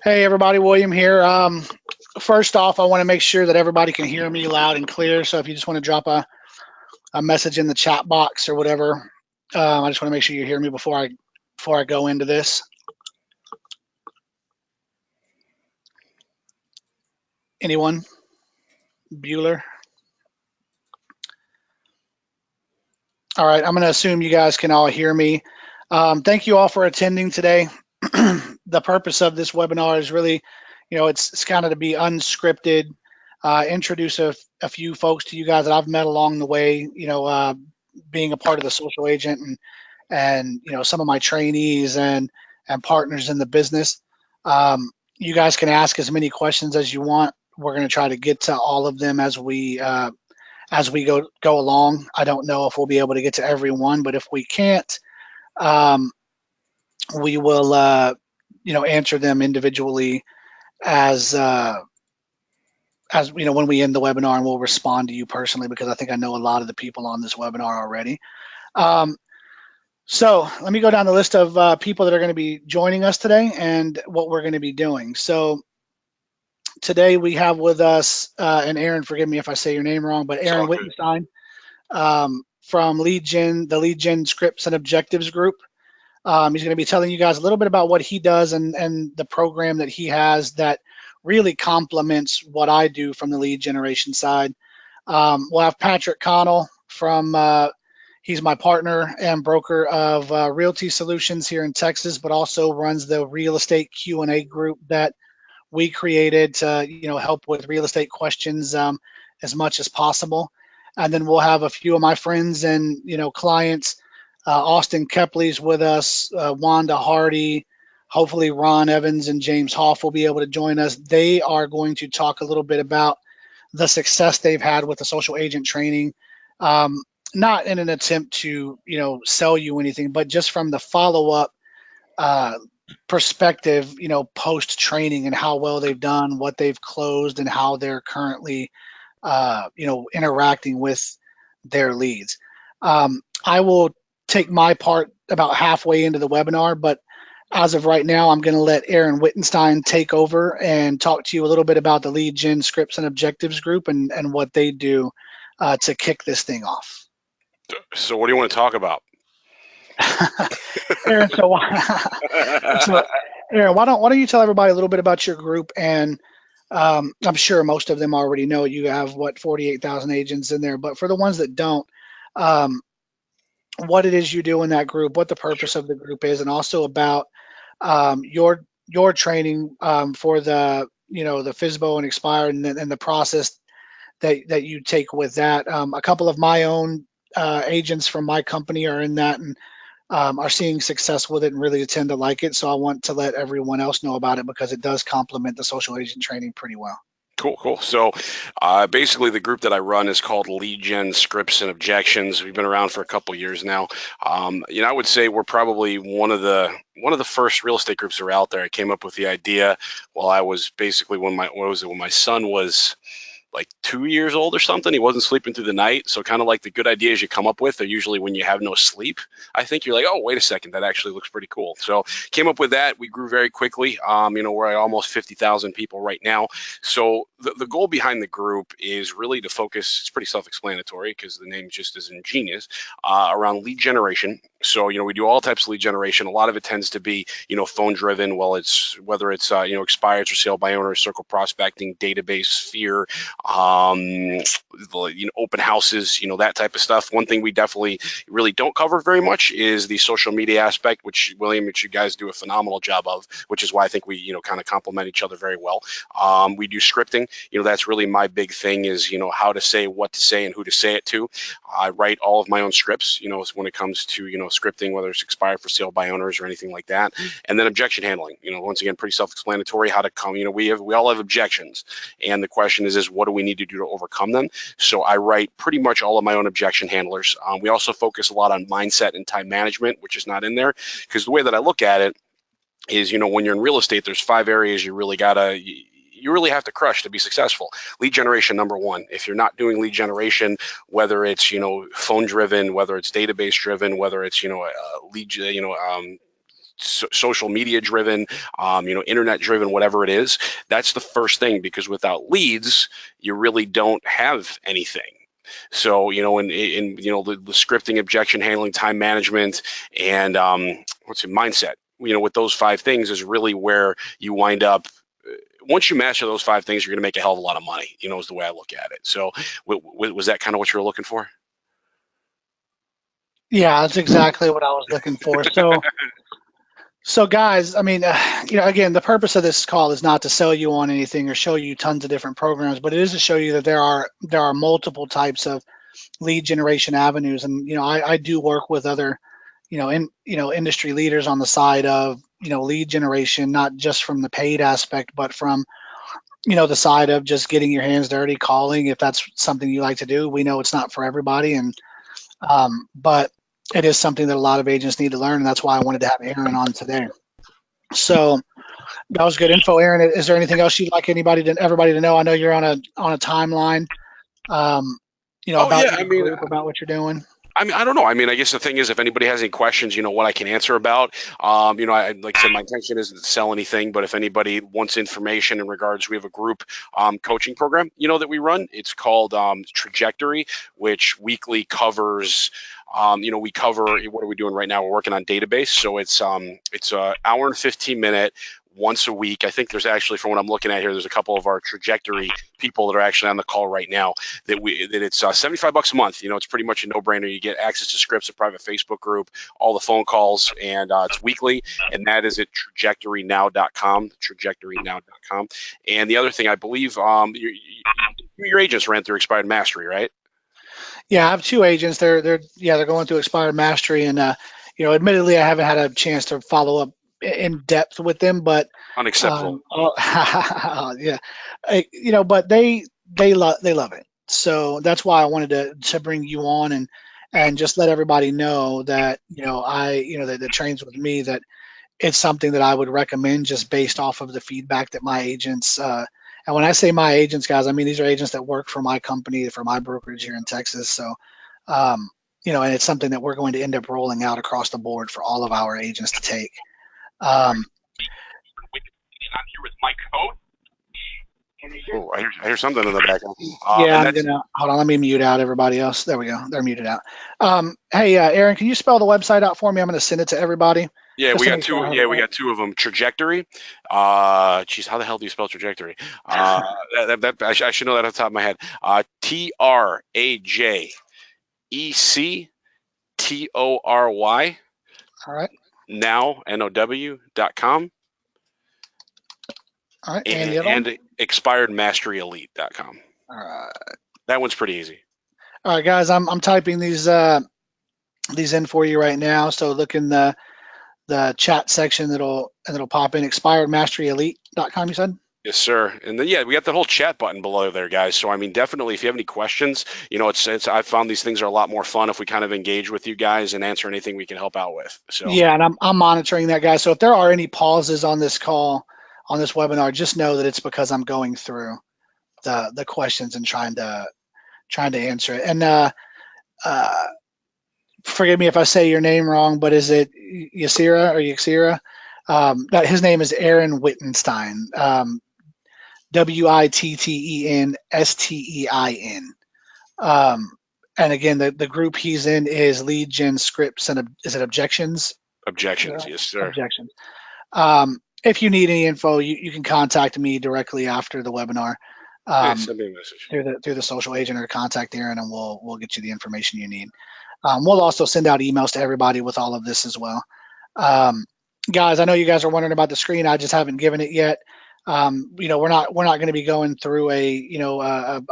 Hey everybody, William here. First off, I want to make sure that everybody can hear me loud and clear. So if you just want to drop a message in the chat box or whatever, I just want to make sure you hear me before I go into this. Anyone? Bueller? All right, I'm going to assume you guys can all hear me. Thank you all for attending today. The purpose of this webinar is really, it's kind of to be unscripted, introduce a few folks to you guys that I've met along the way, being a part of the social agent and some of my trainees and partners in the business. You guys can ask as many questions as you want. We're going to try to get to all of them as we go along. I don't know if we'll be able to get to everyone, but if we can't, we will answer them individually as when we end the webinar, and we'll respond to you personally, because I think I know a lot of the people on this webinar already. So let me go down the list of people that are going to be joining us today and what we're going to be doing. So today we have with us, and Aaron, forgive me if I say your name wrong, but Aaron Wittenstein from the Lead Gen Scripts and Objectives group. He's going to be telling you guys a little bit about what he does and the program that he has that really complements what I do from the lead generation side. We'll have Patrick Connell from, he's my partner and broker of Realty Solutions here in Texas, but also runs the real estate Q&A group that we created to, help with real estate questions as much as possible. And then we'll have a few of my friends and, clients. Austin Kepley's with us, Wanda Hardy, hopefully Ron Evans and James Hoff will be able to join us. They are going to talk a little bit about the success they've had with the social agent training, not in an attempt to, sell you anything, but just from the follow-up perspective, post training and how well they've done, what they've closed, and how they're currently, interacting with their leads. I will take my part about halfway into the webinar, but as of right now, I'm going to let Aaron Wittenstein take over and talk to you a little bit about the Lead Gen Scripts and Objectives group and what they do to kick this thing off. So what do you want to talk about? Aaron, Aaron, why don't you tell everybody a little bit about your group? And I'm sure most of them already know you have 48,000 agents in there, but for the ones that don't, what it is you do in that group, what the purpose of the group is, and also about your training for the the FSBO and Expire and the process that you take with that. A couple of my own agents from my company are in that and are seeing success with it and really tend to like it. So I want to let everyone else know about it because it does complement the social agent training pretty well. Cool. So basically the group that I run is called Lead Gen Scripts and Objections. We've been around for a couple years now. I would say we're probably one of the first real estate groups that are out there. I came up with the idea while I was basically when my son was like 2 years old or something. He wasn't sleeping through the night. So kind of like the good ideas you come up with are usually when you have no sleep. I think you're like, oh, wait a second, that actually looks pretty cool. So came up with that. We grew very quickly. We're at almost 50,000 people right now. So the goal behind the group is really to focus, it's pretty self-explanatory because the name just is ingenious, around lead generation. So, we do all types of lead generation. A lot of it tends to be, phone driven. Well, whether it's expires or sale by owner, circle prospecting, database, sphere, open houses, that type of stuff. One thing we definitely really don't cover very much is the social media aspect, which you guys do a phenomenal job of, which is why I think we, kind of complement each other very well. We do scripting. That's really my big thing is, how to say, what to say, and who to say it to. I write all of my own scripts, when it comes to, scripting, whether it's expired for sale by owners or anything like that. And then objection handling, once again, pretty self-explanatory how to come, we all have objections. And the question is what do we need to do to overcome them? So I write pretty much all of my own objection handlers. We also focus a lot on mindset and time management, which is not in there because the way that I look at it is, when you're in real estate, there's 5 areas you really have to crush to be successful. Lead generation, number 1. If you're not doing lead generation, whether it's, phone driven, whether it's database driven, whether it's, social media driven, internet driven, whatever it is. That's the first thing, because without leads, you really don't have anything. So, in the scripting, objection handling, time management, and mindset, with those 5 things is really where you wind up. Once you master those 5 things, you're going to make a hell of a lot of money, is the way I look at it. So was that kind of what you were looking for? Yeah, that's exactly what I was looking for. So guys, I mean, again, the purpose of this call is not to sell you on anything or show you tons of different programs, but it is to show you that there are multiple types of lead generation avenues. And, I do work with other, industry leaders on the side of, lead generation, not just from the paid aspect, but from, the side of just getting your hands dirty, calling, if that's something you like to do. We know it's not for everybody. And, but it is something that a lot of agents need to learn. And that's why I wanted to have Aaron on today. So that was good info. Aaron, is there anything else you'd like everybody to know? I know you're on a timeline, about what you're doing. I don't know. I guess the thing is, if anybody has any questions, what I can answer about. Like I said, my intention isn't to sell anything, but if anybody wants information in regards, we have a group coaching program, that we run. It's called Trajectory, which weekly covers. We cover, what are we doing right now? We're working on database, so it's an hour and 15-minute. Once a week. I think there's actually, from what I'm looking at here, there's a couple of our Trajectory people that are actually on the call right now that it's $75 a month. It's pretty much a no-brainer. You get access to scripts, a private Facebook group, all the phone calls, and it's weekly, and that is at trajectorynow.com, trajectorynow.com. And the other thing, I believe your agents ran through Expired Mastery, right? Yeah, I have 2 agents. They're going through Expired Mastery, and admittedly, I haven't had a chance to follow up in depth with them, but unacceptable. Yeah, but they love it. So that's why I wanted to bring you on and just let everybody know that that trains with me, that it's something that I would recommend just based off of the feedback that my agents. And when I say my agents, guys, I mean these are agents that work for my company, for my brokerage here in Texas. So. And it's something that we're going to end up rolling out across the board for all of our agents to take. I'm here with my coach. Oh, I hear something in the background. Hold on. Let me mute out everybody else. There we go. They're muted out. Hey, Aaron, can you spell the website out for me? I'm going to send it to everybody. Yeah, we got 2. Yeah, we got 2 of them. Trajectory. How the hell do you spell Trajectory? I should know that off the top of my head. TRAJECTORY. All right. Now, NOW.com. All right. And expiredmasteryelite.com. All right. That one's pretty easy. All right, guys, I'm typing these in for you right now. So look in the chat section, it'll pop in. Expiredmasteryelite.com, you said? Yes, sir. And then, we got the whole chat button below there, guys. So, definitely, if you have any questions, I've found these things are a lot more fun if we kind of engage with you guys and answer anything we can help out with. So, yeah, and I'm monitoring that, guys. So if there are any pauses on this call, on this webinar, just know that it's because I'm going through the questions and trying to answer it. And forgive me if I say your name wrong, but is it Yasira? That his name is Aaron Wittenstein. WITTENSTEIN. And again, the group he's in is Lead Gen Scripts and is it Objections? Objections, yes, sir. Objections. If you need any info, you can contact me directly after the webinar. Send me a message through the social agent, or contact Aaron, and we'll get you the information you need. We'll also send out emails to everybody with all of this as well. Guys, I know you guys are wondering about the screen. I just haven't given it yet. We're not going to be going through a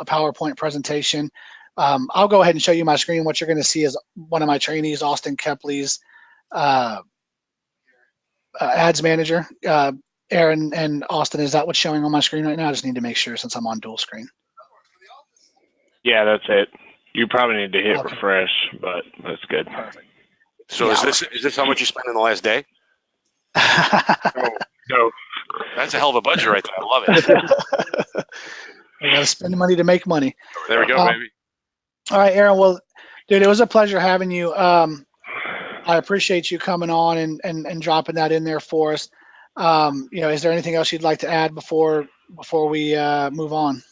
PowerPoint presentation. I'll go ahead and show you my screen. What you're going to see is one of my trainees, Austin Kepley's ads manager. Aaron and Austin, is that what's showing on my screen right now? I just need to make sure since I'm on dual screen. Yeah, that's it. You probably need to hit refresh, but that's good. Perfect. So is this how much you spent in the last day? No. That's a hell of a budget right there. I love it. I got to spend money to make money. There we go, baby. All right, Aaron. Well, dude, it was a pleasure having you. I appreciate you coming on and dropping that in there for us. Is there anything else you'd like to add before we move on?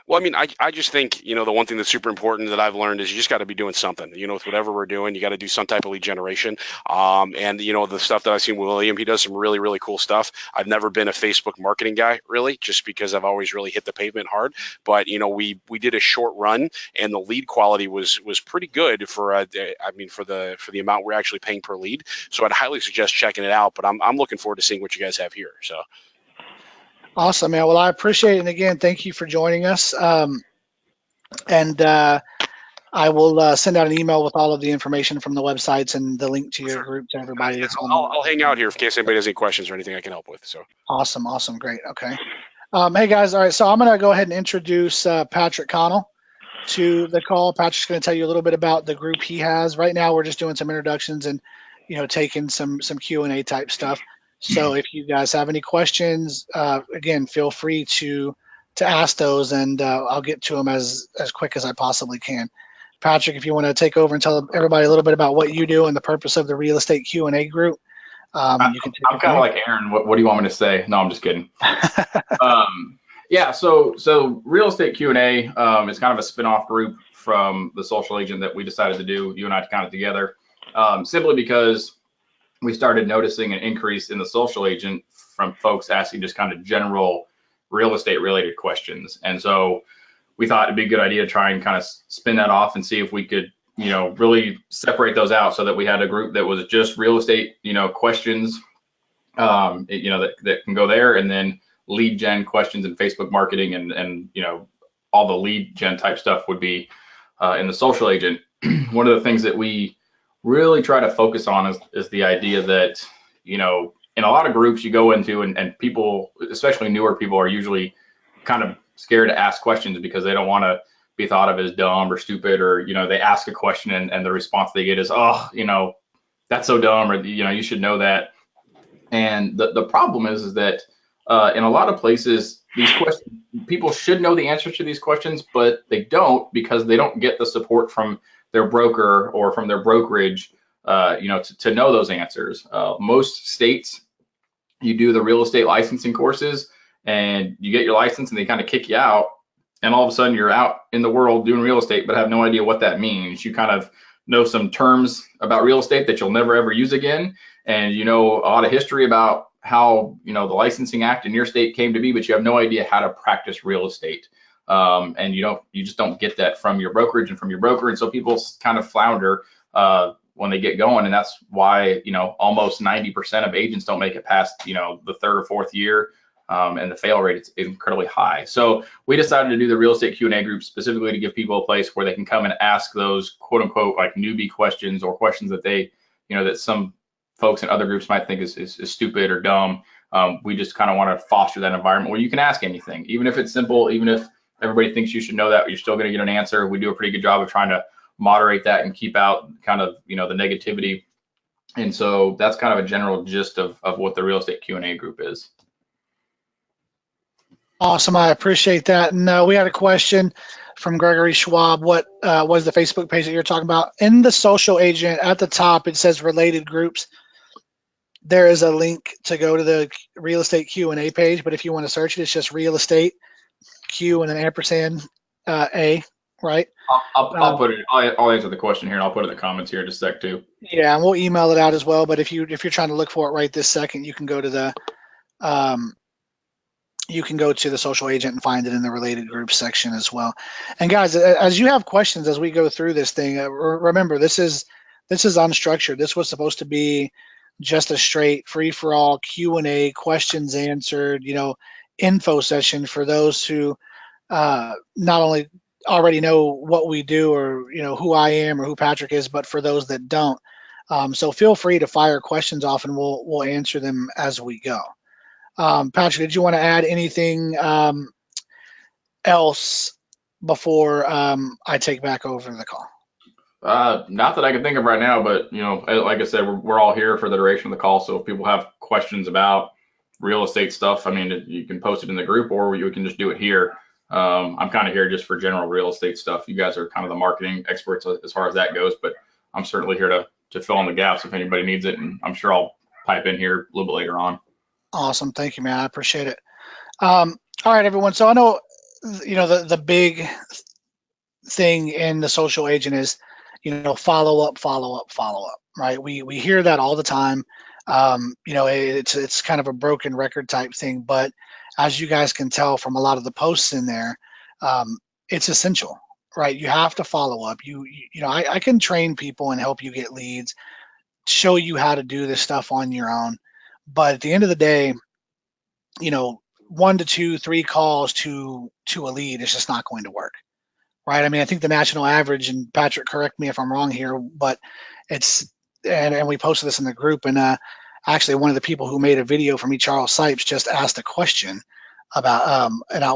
Well, I mean, I just think, the one thing that's super important that I've learned is you just got to be doing something, with whatever we're doing, you got to do some type of lead generation. And, the stuff that I've seen with William, he does some really, really cool stuff. I've never been a Facebook marketing guy, really, just because I've always really hit the pavement hard. But, we did a short run and the lead quality was pretty good for the amount we're actually paying per lead. So I'd highly suggest checking it out. But I'm looking forward to seeing what you guys have here. So. Awesome, man. Well, I appreciate it. And again, thank you for joining us. I will send out an email with all of the information from the websites and the link to your group to everybody. Yeah, I'll hang out here in case anybody has any questions or anything I can help with. So awesome. Great. Okay. Hey guys. All right. So I'm going to go ahead and introduce Patrick Connell to the call. Patrick's going to tell you a little bit about the group he has. Right now, we're just doing some introductions and, taking some Q&A type stuff. So if you guys have any questions, again, feel free to ask those, and I'll get to them as quick as I possibly can. Patrick, if you want to take over and tell everybody a little bit about what you do and the purpose of the real estate Q&A group, you can take I'm kind of like Aaron. What do you want me to say? No, I'm just kidding. Yeah, so real estate Q&A is kind of a spin-off group from the social agent that we decided to do, you and I kind of together, simply because we started noticing an increase in the social agent from folks asking just kind of general real estate related questions. And so we thought it'd be a good idea to try and kind of spin that off and see if we could, really separate those out so that we had a group that was just real estate, questions, that can go there, and then lead gen questions and Facebook marketing and all the lead gen type stuff would be in the social agent. One of the things that we really try to focus on is the idea that, in a lot of groups you go into and people, especially newer people, are usually kind of scared to ask questions because they don't want to be thought of as dumb or stupid, or, they ask a question and the response they get is, oh, that's so dumb, or, you should know that. And the problem is that in a lot of places, these questions, people should know the answers to these questions, but they don't, because they don't get the support from their broker or from their brokerage, to know those answers. Most states, you do the real estate licensing courses and you get your license and they kind of kick you out. And all of a sudden you're out in the world doing real estate, but have no idea what that means. You kind of know some terms about real estate that you'll never ever use again. And a lot of history about how, the licensing act in your state came to be, but you have no idea how to practice real estate. And you just don't get that from your brokerage and from your broker. And so people kind of flounder when they get going. And that's why, almost 90% of agents don't make it past, the third or fourth year. And the fail rate is incredibly high. So we decided to do the real estate Q&A group specifically to give people a place where they can come and ask those quote unquote like newbie questions, or questions that they, that some folks in other groups might think is stupid or dumb. We just kind of want to foster that environment where you can ask anything, even if it's simple, even if everybody thinks you should know that, you're still going to get an answer. We do a pretty good job of trying to moderate that and keep out kind of, the negativity. And so that's kind of a general gist of what the real estate Q&A group is. Awesome. I appreciate that. And we had a question from Gregory Schwab. What was the Facebook page that you're talking about? In the social agent at the top, it says related groups. There is a link to go to the real estate Q&A page, but if you want to search it, it's just real estate Q and then ampersand A, right? I'll put it. I'll answer the question here, and I'll put it in the comments here in just a sec too. Yeah, and we'll email it out as well. But if you're trying to look for it right this second, you can go to the social agent and find it in the related groups section as well. And guys, as you have questions as we go through this thing, remember this is unstructured. This was supposed to be just a straight free-for-all Q&A, questions answered, info session for those who not only already know what we do or who I am or who Patrick is, but for those that don't. So feel free to fire questions off and we'll answer them as we go. Patrick, did you want to add anything else before I take back over the call? Not that I can think of right now, but like I said, we're all here for the duration of the call. So if people have questions about real estate stuff, I mean, you can post it in the group, or you can just do it here. I'm kind of here just for general real estate stuff. You guys are kind of the marketing experts as far as that goes, but I'm certainly here fill in the gaps if anybody needs it. And I'm sure I'll pipe in here a little bit later on. Awesome. Thank you, man. I appreciate it. All right, everyone. So I know, the big thing in the social agent is, follow up, right? We hear that all the time. It's kind of a broken record type thing, but as you guys can tell from a lot of the posts in there, it's essential, right? You have to follow up. I can train people and help you get leads, show you how to do this stuff on your own. But at the end of the day, 1 to 2, 3 calls to a lead is just not going to work, right? I mean, I think the national average, and Patrick, correct me if I'm wrong here, but and we posted this in the group, and actually one of the people who made a video for me, Charles Sipes, just asked a question about,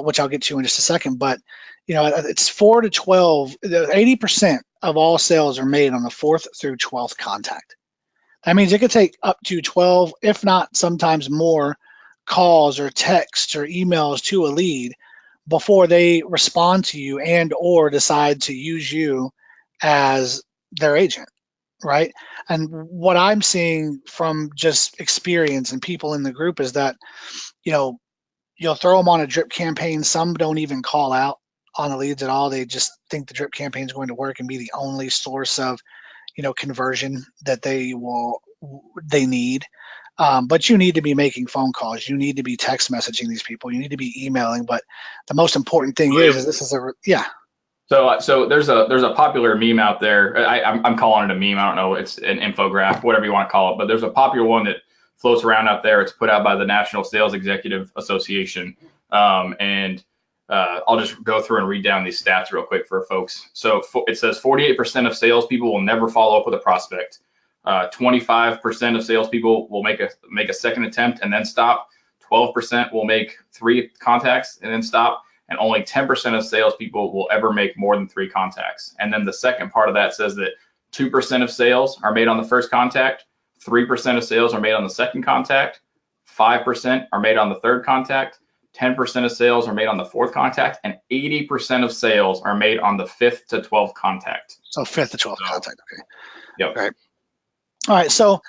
which I'll get to in just a second, but it's 4 to 12, 80% of all sales are made on the 4th through 12th contact. That means it could take up to 12, if not sometimes more, calls or texts or emails to a lead before they respond to you and or decide to use you as their agent, right? And what I'm seeing from just experience and people in the group is that, you'll throw them on a drip campaign. Some don't even call out on the leads at all. They just think the drip campaign is going to work and be the only source of, conversion that they need. But you need to be making phone calls. You need to be text messaging these people. You need to be emailing. But the most important thing is this is So there's a popular meme out there. I'm calling it a meme. I don't know. It's an infographic, whatever you want to call it. But there's a popular one that floats around out there. It's put out by the National Sales Executive Association. I'll just go through and read down these stats real quick for folks. So it says 48% of salespeople will never follow up with a prospect. 25% of salespeople will make a second attempt and then stop. 12% will make 3 contacts and then stop. And only 10% of salespeople will ever make more than 3 contacts. And then the second part of that says that 2% of sales are made on the first contact, 3% of sales are made on the second contact, 5% are made on the third contact, 10% of sales are made on the 4th contact, and 80% of sales are made on the 5th to 12th contact. So 5th to 12th contact. Okay. Yep. Right. All right. So,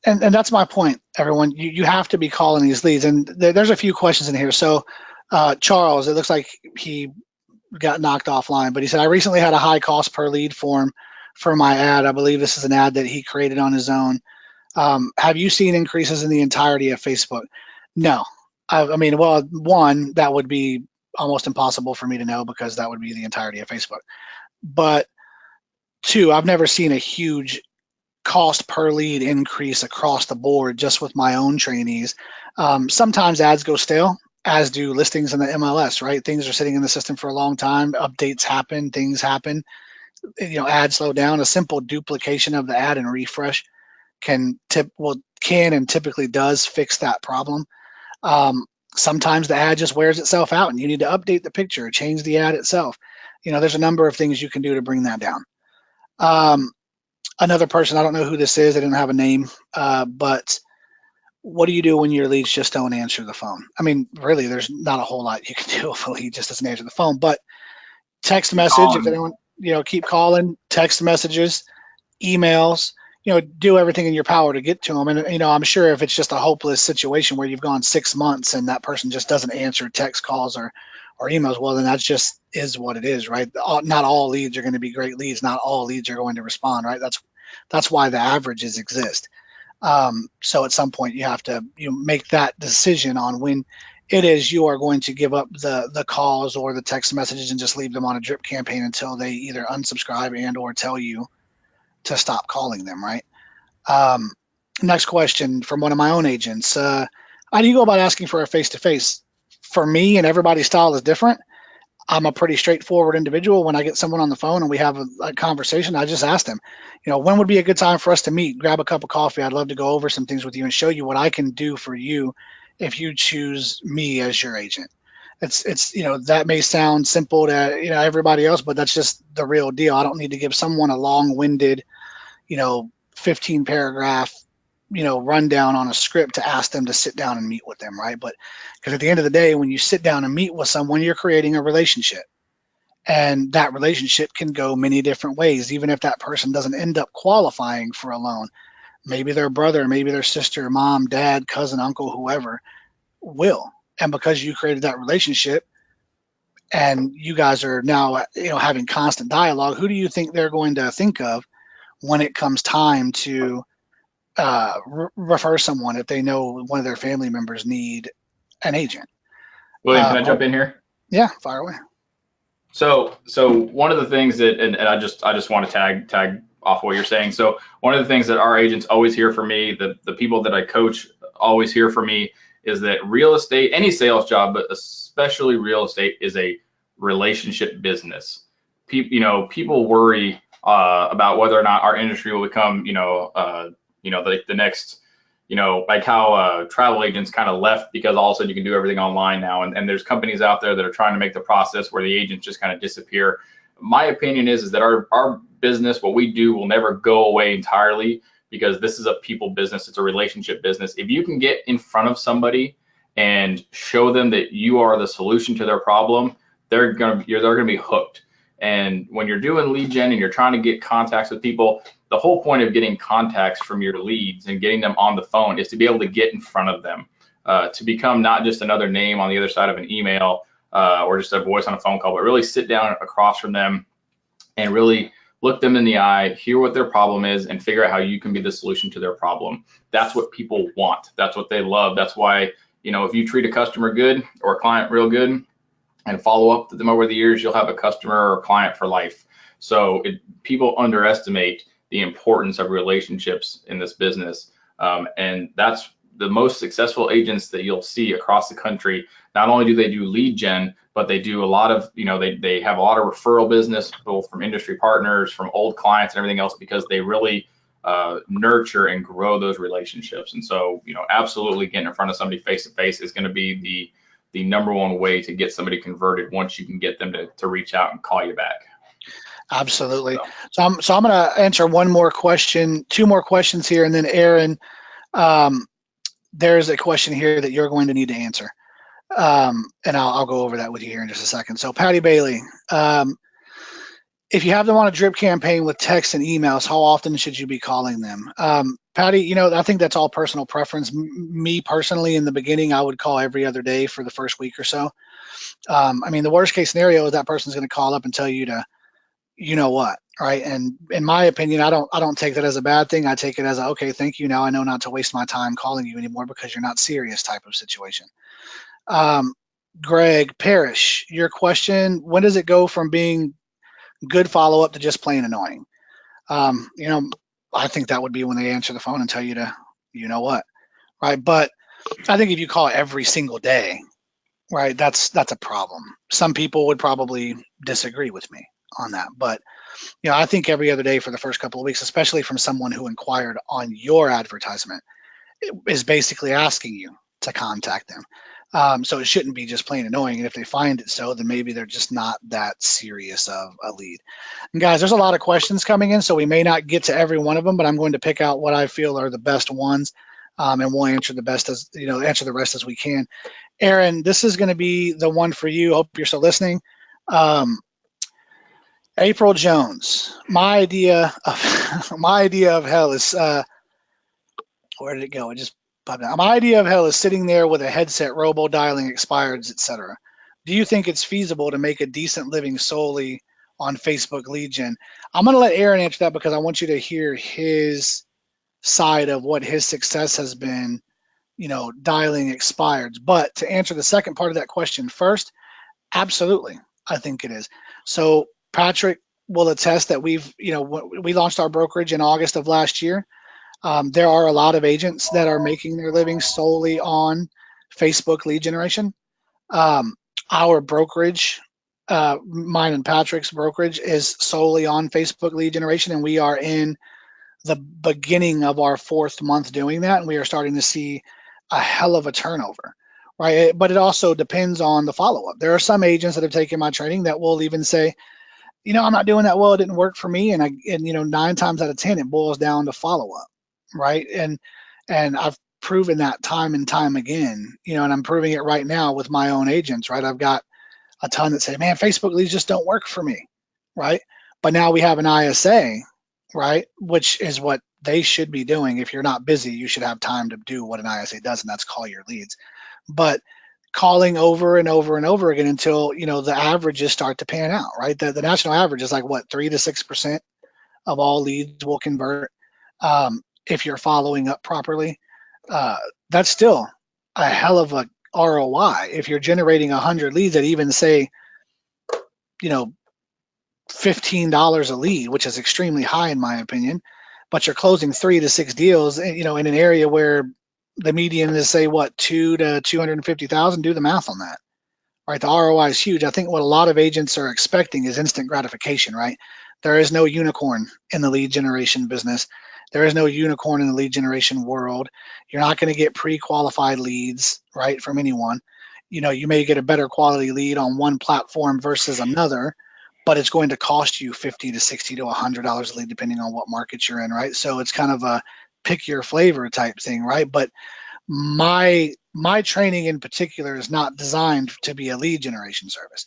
and that's my point, everyone. You have to be calling these leads, and there's a few questions in here. So, Charles, it looks like he got knocked offline, but he said, I recently had a high cost per lead form for my ad. I believe this is an ad that he created on his own. Have you seen increases in the entirety of Facebook? No. I mean, well, one, that would be almost impossible for me to know because that would be the entirety of Facebook. But 2, I've never seen a huge cost per lead increase across the board just with my own trainees. Sometimes ads go stale, as do listings in the MLS, right? Things are sitting in the system for a long time. Updates happen, things happen. Ads slow down. A simple duplication of the ad and refresh can and typically does fix that problem. Sometimes the ad just wears itself out and you need to update the picture, change the ad itself. There's a number of things you can do to bring that down. Another person, I don't know who this is, I didn't have a name, but what do you do when your leads just don't answer the phone? I mean, really, there's not a whole lot you can do if a lead just doesn't answer the phone, but text message, if anyone, keep calling, text messages, emails, do everything in your power to get to them. And, I'm sure if it's just a hopeless situation where you've gone 6 months and that person just doesn't answer text calls or emails, well, then that just is what it is, right? Not all leads are going to be great leads. Not all leads are going to respond, right? That's why the averages exist. So at some point you have to make that decision on when it is you are going to give up the calls or the text messages and just leave them on a drip campaign until they either unsubscribe and or tell you to stop calling them, right? Next question from one of my own agents. How do you go about asking for a face-to-face? For me, and everybody's style is different. I'm a pretty straightforward individual. When I get someone on the phone and we have a conversation, I just ask them, when would be a good time for us to meet, grab a cup of coffee? I'd love to go over some things with you and show you what I can do for you if you choose me as your agent. It's that may sound simple to everybody else, but that's just the real deal. I don't need to give someone a long-winded 15 paragraph rundown on a script to ask them to sit down and meet with them, right? But because at the end of the day, when you sit down and meet with someone, you're creating a relationship. And that relationship can go many different ways, even if that person doesn't end up qualifying for a loan. Maybe their brother, maybe their sister, mom, dad, cousin, uncle, whoever will. And because you created that relationship and you guys are now, having constant dialogue, who do you think they're going to think of when it comes time to refer someone if they know one of their family members need an agent? William, can I jump in here? Yeah, fire away. So one of the things that, and I just want to tag off what you're saying. So one of the things that our agents always hear from me, the people that I coach always hear from me, is that real estate, any sales job, but especially real estate, is a relationship business. People worry about whether or not our industry will become, the next, like how travel agents kind of left because all of a sudden you can do everything online now. And there's companies out there that are trying to make the process where the agents just kind of disappear. My opinion is that our business, what we do, will never go away entirely, because this is a people business. It's a relationship business. If you can get in front of somebody and show them that you are the solution to their problem, they're gonna be hooked. And when you're doing lead gen and you're trying to get contacts with people, the whole point of getting contacts from your leads and getting them on the phone is to be able to get in front of them, to become not just another name on the other side of an email or just a voice on a phone call, but really sit down across from them and really look them in the eye, hear what their problem is, and figure out how you can be the solution to their problem. That's what people want. That's what they love. That's why, if you treat a customer good or a client real good and follow up with them over the years, you'll have a customer or client for life. So people underestimate the importance of relationships in this business. And that's the most successful agents that you'll see across the country. Not only do they do lead gen, but they do a lot of, they have a lot of referral business, both from industry partners, from old clients and everything else, because they really nurture and grow those relationships. And so, absolutely getting in front of somebody face to face is going to be the number one way to get somebody converted once you can get them to reach out and call you back. Absolutely. So I'm going to answer two more questions here, and then Aaron, there's a question here that you're going to need to answer. And I'll go over that with you here in just a second. So Patty Bailey, if you have them on a drip campaign with text and emails, how often should you be calling them? Patty, I think that's all personal preference. Me personally, in the beginning, I would call every other day for the first week or so. The worst case scenario is that person's going to call up and tell you to, what, right? And in my opinion, I don't take that as a bad thing. I take it as okay, thank you. Now I know not to waste my time calling you anymore because you're not serious type of situation. Greg Parrish, your question, when does it go from being good follow-up to just plain annoying? I think that would be when they answer the phone and tell you to, what, right? But I think if you call every single day, right, that's a problem. Some people would probably disagree with me on that, but I think every other day for the first couple of weeks, especially from someone who inquired on your advertisement, is basically asking you to contact them. So it shouldn't be just plain annoying. And if they find it so, then maybe they're just not that serious of a lead. And guys, there's a lot of questions coming in, so we may not get to every one of them, but I'm going to pick out what I feel are the best ones, and we'll answer the rest as we can. Aaron, this is going to be the one for you. Hope you're still listening. April Jones, my idea of hell is where did it go? It just popped out. My idea of hell is sitting there with a headset, robo dialing expireds, etc. Do you think it's feasible to make a decent living solely on Facebook lead gen? I'm going to let Aaron answer that because I want you to hear his side of what his success has been, dialing expireds. But to answer the second part of that question first, absolutely, I think it is. So Patrick will attest that we launched our brokerage in August of last year. There are a lot of agents that are making their living solely on Facebook lead generation. Our brokerage, mine and Patrick's brokerage, is solely on Facebook lead generation, and we are in the beginning of our 4th month doing that, and we are starting to see a hell of a turnover, right? But it also depends on the follow-up. There are some agents that have taken my training that will even say, I'm not doing that well, it didn't work for me, and 9 times out of 10 it boils down to follow-up, right? And I've proven that time and time again, and I'm proving it right now with my own agents, right? I've got a ton that say, man, Facebook leads just don't work for me, right? But now we have an ISA, right? Which is what they should be doing. If you're not busy, you should have time to do what an ISA does, and that's call your leads. But calling over and over and over again until, you know, the averages start to pan out, right? The national average is like what, 3 to 6% of all leads will convert if you're following up properly. That's still a hell of a ROI. If you're generating 100 leads that even say, you know, $15 a lead, which is extremely high in my opinion, but you're closing 3 to 6 deals, you know, in an area where the median is say what, 2 to 250,000. Do the math on that, right? The ROI is huge. I think what a lot of agents are expecting is instant gratification, right? There is no unicorn in the lead generation business. There is no unicorn in the lead generation world. You're not going to get pre-qualified leads, right, from anyone. You know, you may get a better quality lead on one platform versus another, but it's going to cost you $50 to $60 to $100 a lead, depending on what market you're in, right? So it's kind of a pick your flavor type thing, right? But my training in particular is not designed to be a lead generation service.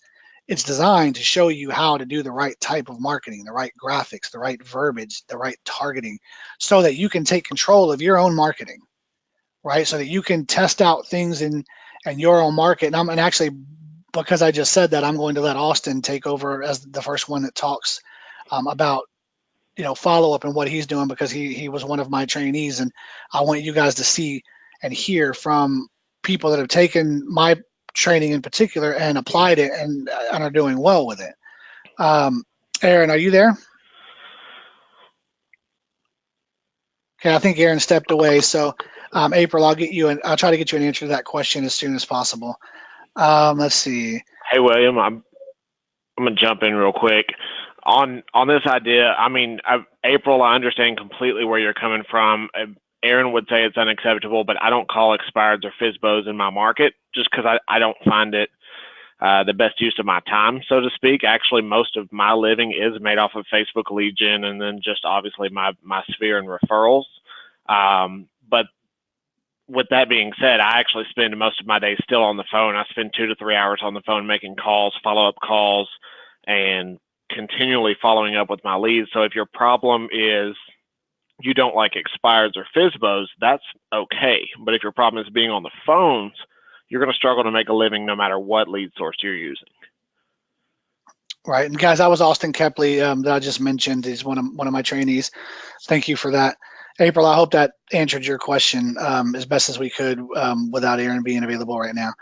It's designed to show you how to do the right type of marketing, the right graphics, the right verbiage, the right targeting, so that you can take control of your own marketing, right? So that you can test out things in your own market. And actually, because I just said that, I'm going to let Austin take over as the first one that talks about, you know, follow up and what he's doing, because he was one of my trainees, and I want you guys to see and hear from people that have taken my training in particular and applied it and are doing well with it. Aaron, are you there? Okay, I think Aaron stepped away. So April, I'll try to get you an answer to that question as soon as possible. Let's see. Hey, William, I'm gonna jump in real quick on this idea. I mean, April, I understand completely where you're coming from. Aaron would say it's unacceptable, but I don't call expireds or FSBOs in my market just because I don't find it the best use of my time, so to speak. Actually, most of my living is made off of Facebook lead gen, and then just obviously my sphere and referrals. But with that being said, I actually spend most of my day still on the phone. I spend 2 to 3 hours on the phone making calls, follow-up calls, and continually following up with my leads. So if your problem is you don't like expireds or FSBOs, that's okay. But if your problem is being on the phones, you're going to struggle to make a living no matter what lead source you're using. Right. And guys, that was Austin Kepley that I just mentioned. He's one of my trainees. Thank you for that. April, I hope that answered your question as best as we could without Aaron being available right now.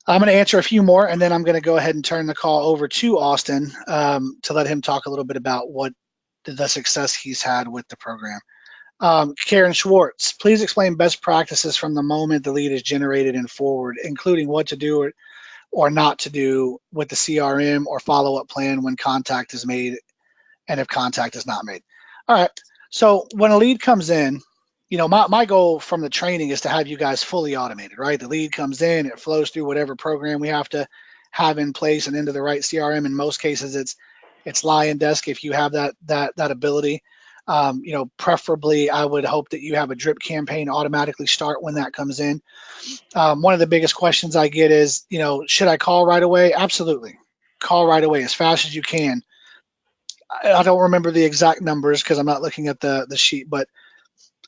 I'm going to answer a few more, and then I'm going to go ahead and turn the call over to Austin to let him talk a little bit about what the success he's had with the program. Karen Schwartz, please explain best practices from the moment the lead is generated and forward, including what to do or not to do with the CRM or follow-up plan when contact is made and if contact is not made. All right. So when a lead comes in, you know, my goal from the training is to have you guys fully automated, right? The lead comes in, it flows through whatever program we have to have in place and into the right CRM. In most cases, it's Lion Desk if you have that ability. You know, preferably, I would hope that you have a drip campaign automatically start when that comes in. One of the biggest questions I get is, you know, should I call right away? Absolutely. Call right away as fast as you can. I don't remember the exact numbers because I'm not looking at the sheet, but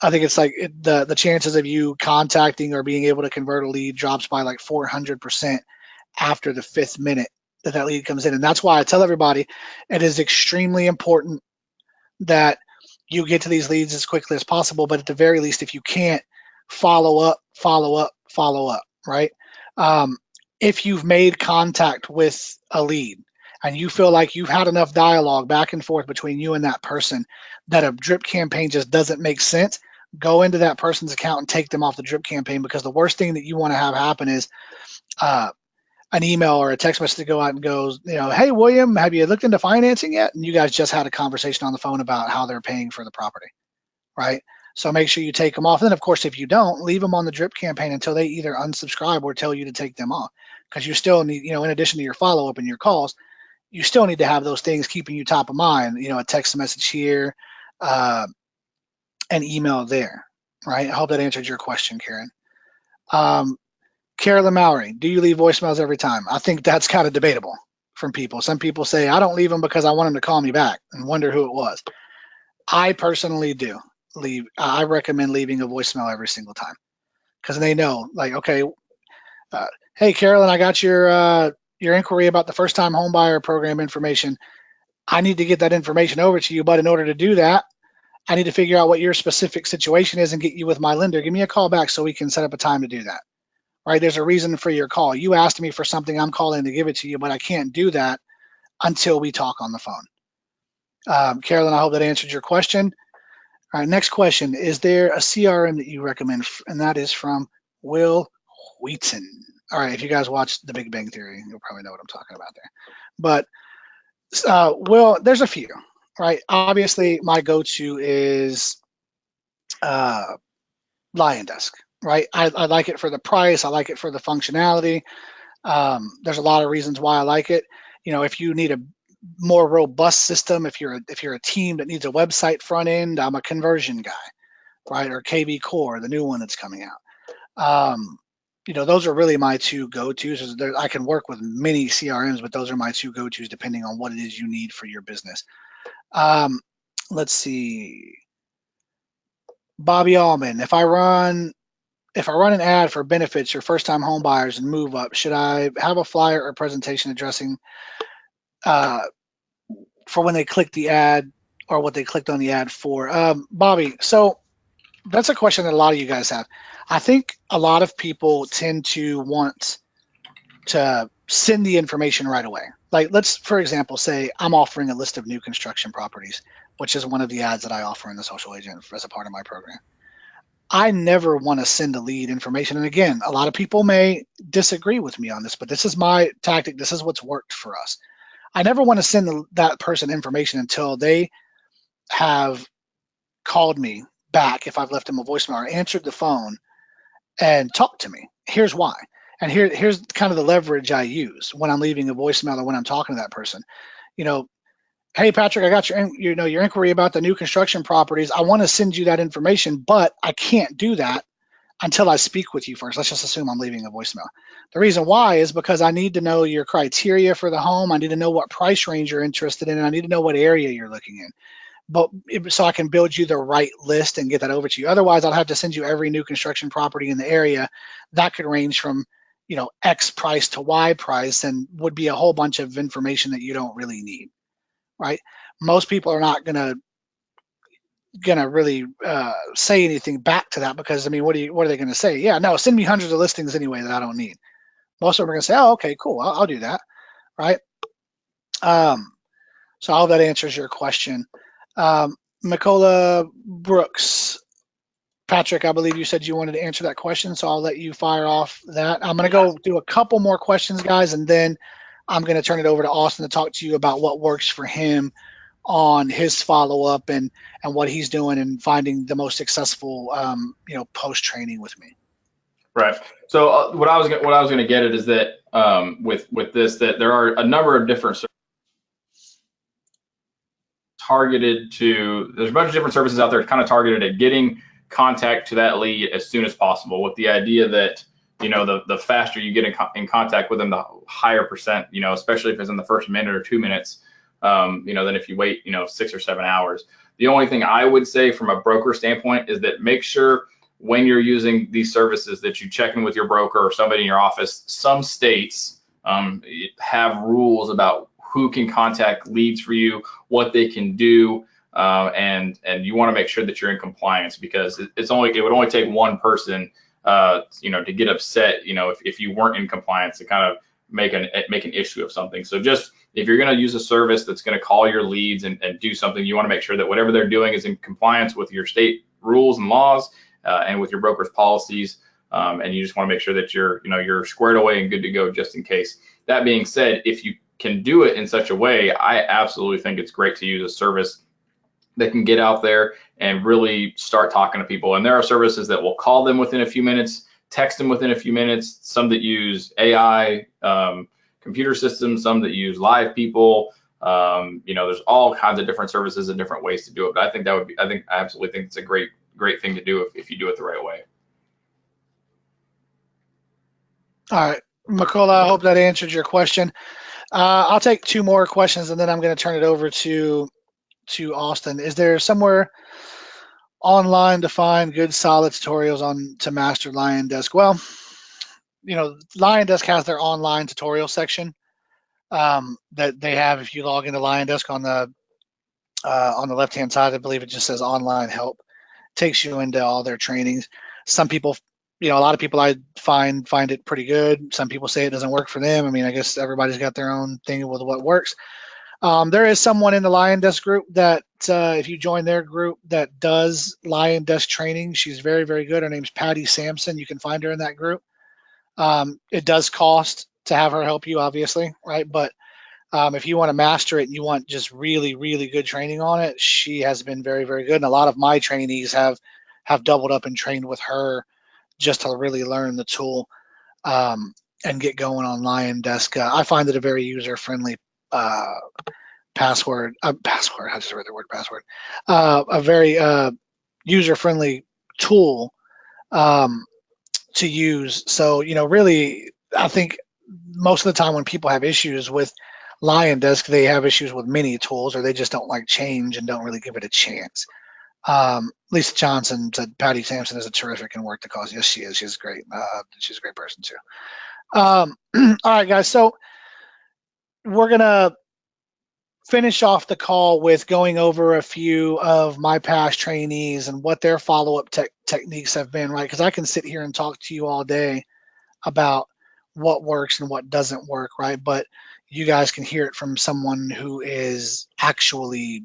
I think it's like the chances of you contacting or being able to convert a lead drops by like 400% after the 5th minute that lead comes in. And that's why I tell everybody it is extremely important that you get to these leads as quickly as possible. But at the very least, if you can't, follow up, right? If you've made contact with a lead and you feel like you've had enough dialogue back and forth between you and that person that a drip campaign just doesn't make sense, go into that person's account and take them off the drip campaign, because the worst thing that you want to have happen is an email or a text message to go out and goes, you know, hey, William, have you looked into financing yet? And you guys just had a conversation on the phone about how they're paying for the property, right? So make sure you take them off. And then, of course, if you don't, leave them on the drip campaign until they either unsubscribe or tell you to take them off, because you still need, you know, in addition to your follow-up and your calls, you still need to have those things keeping you top of mind, you know, a text message here, an email there, right? I hope that answered your question, Karen. Carolyn Mallory, do you leave voicemails every time? I think that's kind of debatable from people. Some people say, I don't leave them because I want them to call me back and wonder who it was. I personally do leave. I recommend leaving a voicemail every single time because they know, like, okay, hey, Carolyn, I got your inquiry about the first-time homebuyer program information. I need to get that information over to you, but in order to do that, I need to figure out what your specific situation is and get you with my lender. Give me a call back so we can set up a time to do that. Right? There's a reason for your call. You asked me for something, I'm calling to give it to you, but I can't do that until we talk on the phone. Carolyn, I hope that answered your question. All right, next question. Is there a CRM that you recommend? And that is from Will Wheaton. All right, if you guys watch The Big Bang Theory, you'll probably know what I'm talking about there. But Will, there's a few, right? Obviously, my go-to is Lion Desk, right? I like it for the price. I like it for the functionality. There's a lot of reasons why I like it. You know, if you need a more robust system, if you're a team that needs a website front end, I'm a Conversion guy, right? Or KV Core, the new one that's coming out. You know, those are really my two go-tos. I can work with many CRMs, but those are my two go-tos depending on what it is you need for your business. Let's see. Bobby Allman, if I run an ad for benefits or first-time home buyers and move up, should I have a flyer or presentation addressing for when they click the ad or what they clicked on the ad for? Bobby, so that's a question that a lot of you guys have. I think a lot of people tend to want to send the information right away. Like, let's, for example, say I'm offering a list of new construction properties, which is one of the ads that I offer in the Social Agent as a part of my program. I never want to send a lead information. And again, a lot of people may disagree with me on this, but this is my tactic. This is what's worked for us. I never want to send that person information until they have called me back, if I've left them a voicemail, or answered the phone and talked to me. Here's why. And here's kind of the leverage I use when I'm leaving a voicemail or when I'm talking to that person. You know, hey, Patrick, I got your inquiry about the new construction properties. I want to send you that information, but I can't do that until I speak with you first. Let's just assume I'm leaving a voicemail. The reason why is because I need to know your criteria for the home. I need to know what price range you're interested in, and I need to know what area you're looking in. But so I can build you the right list and get that over to you. Otherwise, I'll have to send you every new construction property in the area. That could range from, you know, X price to Y price, and would be a whole bunch of information that you don't really need, right? Most people are not gonna really say anything back to that, because I mean, what are they gonna say? Yeah, no, send me hundreds of listings anyway that I don't need. Most of them are gonna say, oh, okay, cool, I'll do that, right? So I hope that answers your question. Mikola Brooks, Patrick, I believe you said you wanted to answer that question, so I'll let you fire off that. I'm going to go do a couple more questions, guys, and then I'm going to turn it over to Austin to talk to you about what works for him on his follow-up and what he's doing and finding the most successful, post training with me. Right. So what I was going to get at is that with this, that there are a number of different there's a bunch of different services out there kind of targeted at getting contact to that lead as soon as possible, with the idea that, you know, the faster you get in contact with them, the higher percent, you know, especially if it's in the first minute or 2 minutes, than if you wait, 6 or 7 hours. The only thing I would say from a broker standpoint is that make sure when you're using these services that you check in with your broker or somebody in your office. Some states have rules about who can contact leads for you, what they can do, and you want to make sure that you're in compliance, because it would only take one person, to get upset, if you weren't in compliance, to kind of make an issue of something. So just, if you're going to use a service that's going to call your leads and do something, you want to make sure that whatever they're doing is in compliance with your state rules and laws, and with your broker's policies. And you just want to make sure that you're squared away and good to go, just in case. That being said, if you can do it in such a way, I absolutely think it's great to use a service that can get out there and really start talking to people. And there are services that will call them within a few minutes, text them within a few minutes, some that use AI, computer systems, some that use live people. There's all kinds of different services and different ways to do it. But I absolutely think it's a great thing to do if you do it the right way. All right, Makola, I hope that answered your question. I'll take two more questions and then I'm going to turn it over to Austin. Is there somewhere online to find good solid tutorials on to master Lion Desk? Well, Lion Desk has their online tutorial section that they have. If you log into Lion Desk on the left-hand side, I believe it just says online help. Takes you into all their trainings. Some people, a lot of people I find it pretty good. Some people say it doesn't work for them. I mean, I guess everybody's got their own thing with what works. There is someone in the Lion Desk group that if you join their group that does Lion Desk training, she's very, very good. Her name's Patty Sampson. You can find her in that group. It does cost to have her help you, obviously, right? But if you want to master it and you want just really, really good training on it, she has been very, very good. And a lot of my trainees have doubled up and trained with her just to really learn the tool and get going on Lion Desk. I find it a very user-friendly password. I just read the word password. A very user-friendly tool to use. So, really, I think most of the time when people have issues with Lion Desk, they have issues with many tools, or they just don't like change and don't really give it a chance. Lisa Johnson said Patty Sampson is a terrific and worth the cause. Yes, she is. She's great. She's a great person too. All right, guys. So we're gonna finish off the call with going over a few of my past trainees and what their follow-up techniques have been, right? Because I can sit here and talk to you all day about what works and what doesn't work, right? But you guys can hear it from someone who is actually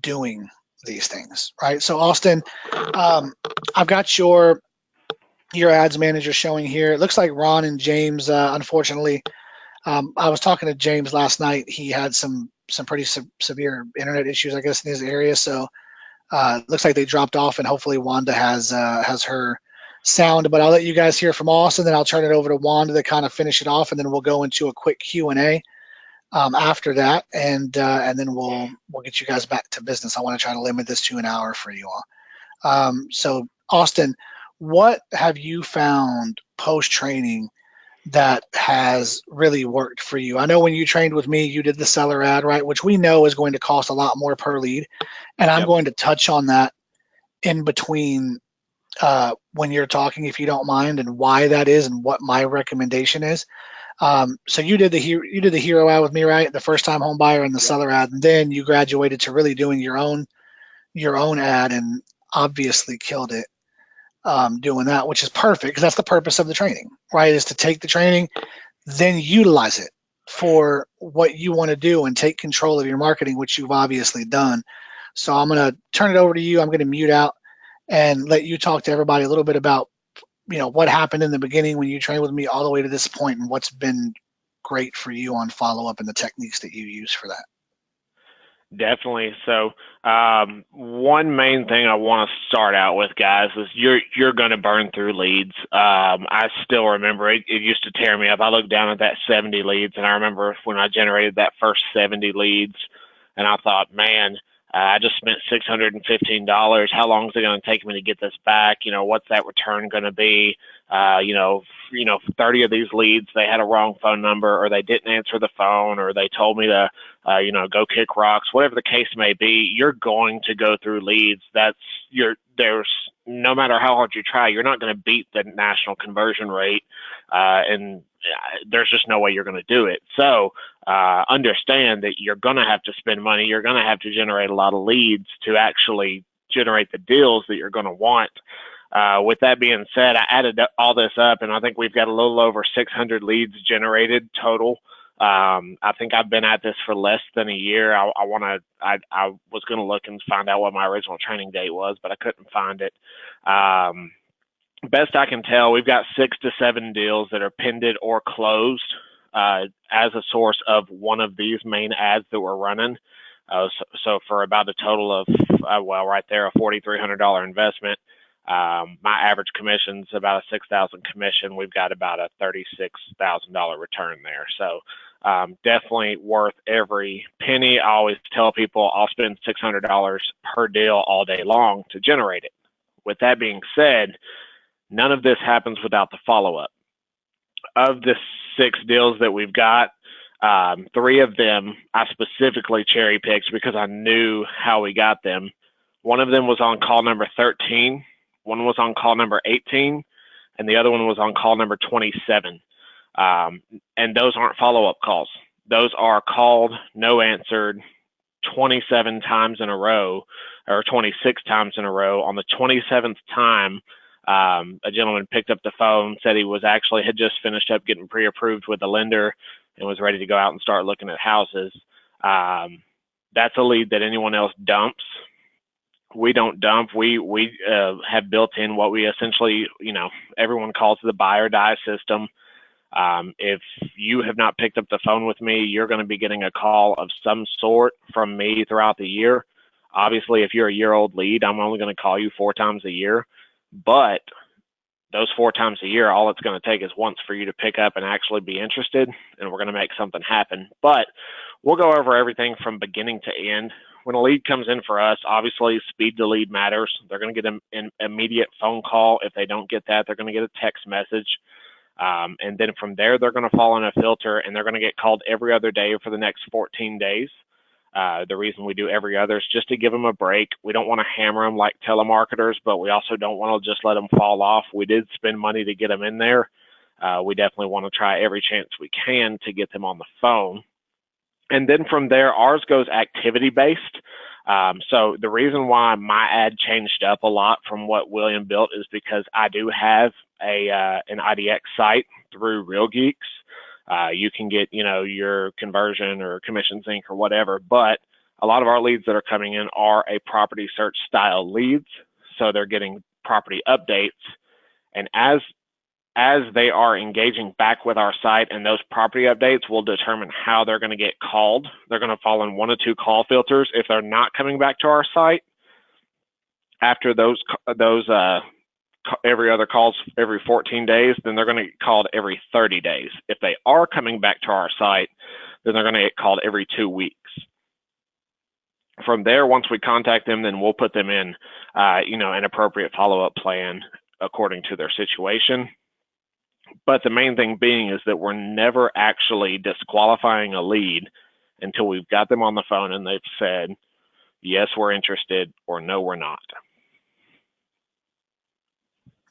doing these things, right? So Austin, I've got your ads manager showing here. It looks like Ron and James, unfortunately, I was talking to James last night. He had some pretty severe internet issues, I guess, in his area. So it looks like they dropped off, and hopefully Wanda has her sound. But I'll let you guys hear from Austin, then I'll turn it over to Wanda to kind of finish it off, and then we'll go into a quick Q&A after that, and then we'll get you guys back to business. I want to try to limit this to an hour for you all. So Austin, what have you found post-training that has really worked for you? I know when you trained with me, you did the seller ad, right? Which we know is going to cost a lot more per lead. And I'm going to touch on that in between when you're talking, if you don't mind, and why that is and what my recommendation is. So you did the hero ad with me, right? The first time home buyer and the seller ad. And then you graduated to really doing your own ad and obviously killed it. Doing that, which is perfect because that's the purpose of the training, right? Is to take the training, then utilize it for what you want to do and take control of your marketing, which you've obviously done. So I'm going to turn it over to you. I'm going to mute out and let you talk to everybody a little bit about, what happened in the beginning when you trained with me all the way to this point and what's been great for you on follow-up and the techniques that you use for that. Definitely. So one main thing I want to start out with, guys, is you're going to burn through leads. I still remember it used to tear me up. I looked down at that 70 leads, and I remember when I generated that first 70 leads, and I thought, man, I just spent $615. How long is it going to take me to get this back? What's that return going to be? 30 of these leads, they had a wrong phone number, or they didn't answer the phone, or they told me to, go kick rocks, whatever the case may be. You're going to go through leads. There's no matter how hard you try, you're not going to beat the national conversion rate. And there's just no way you're going to do it. So understand that you're going to have to spend money. You're going to have to generate a lot of leads to actually generate the deals that you're going to want. With that being said, I added all this up, and I think we've got a little over 600 leads generated total. I think I've been at this for less than a year. I was going to look and find out what my original training date was, but I couldn't find it. Best I can tell, we've got 6 to 7 deals that are pended or closed as a source of one of these main ads that we're running. So for about a total of, right there, a $4,300 investment. My average commission's about a $6,000 commission. We've got about a $36,000 return there. So definitely worth every penny. I always tell people I'll spend $600 per deal all day long to generate it. With that being said, none of this happens without the follow-up. of the 6 deals that we've got, 3 of them I specifically cherry picked because I knew how we got them. One of them was on call number 13, one was on call number 18, and the other one was on call number 27. And those aren't follow-up calls. Those are called, no answered, 27 times in a row, or 26 times in a row. On the 27th time, a gentleman picked up the phone, said he had just finished up getting pre-approved with the lender and was ready to go out and start looking at houses. That's a lead that anyone else dumps. We don't dump. We have built in what we essentially, everyone calls the buy or die system. If you have not picked up the phone with me, you're going to be getting a call of some sort from me throughout the year. Obviously, if you're a year-old lead, I'm only going to call you 4 times a year. But those 4 times a year, all it's going to take is once for you to pick up and actually be interested, and we're going to make something happen. But we'll go over everything from beginning to end. When a lead comes in for us, obviously speed to lead matters. They're going to get an immediate phone call. If they don't get that, they're going to get a text message. And then from there, they're going to fall in a filter, and they're going to get called every other day for the next 14 days. The reason we do every other is just to give them a break. We don't want to hammer them like telemarketers, but we also don't want to just let them fall off. We did spend money to get them in there. We definitely want to try every chance we can to get them on the phone. And then from there, ours goes activity-based. So the reason why my ad changed up a lot from what William built is because I do have an IDX site through Real Geeks. You can get, your conversion or commission sync or whatever, but a lot of our leads that are coming in are a property search style leads. So they're getting property updates. And as they are engaging back with our site, and those property updates will determine how they're going to get called. They're going to fall in 1 of 2 call filters. If they're not coming back to our site after those every other calls every 14 days, then they're going to get called every 30 days. If they are coming back to our site, then they're going to get called every 2 weeks. From there, once we contact them, then we'll put them in, an appropriate follow-up plan according to their situation. But the main thing being is that we're never actually disqualifying a lead until we've got them on the phone and they've said, yes, we're interested, or no, we're not.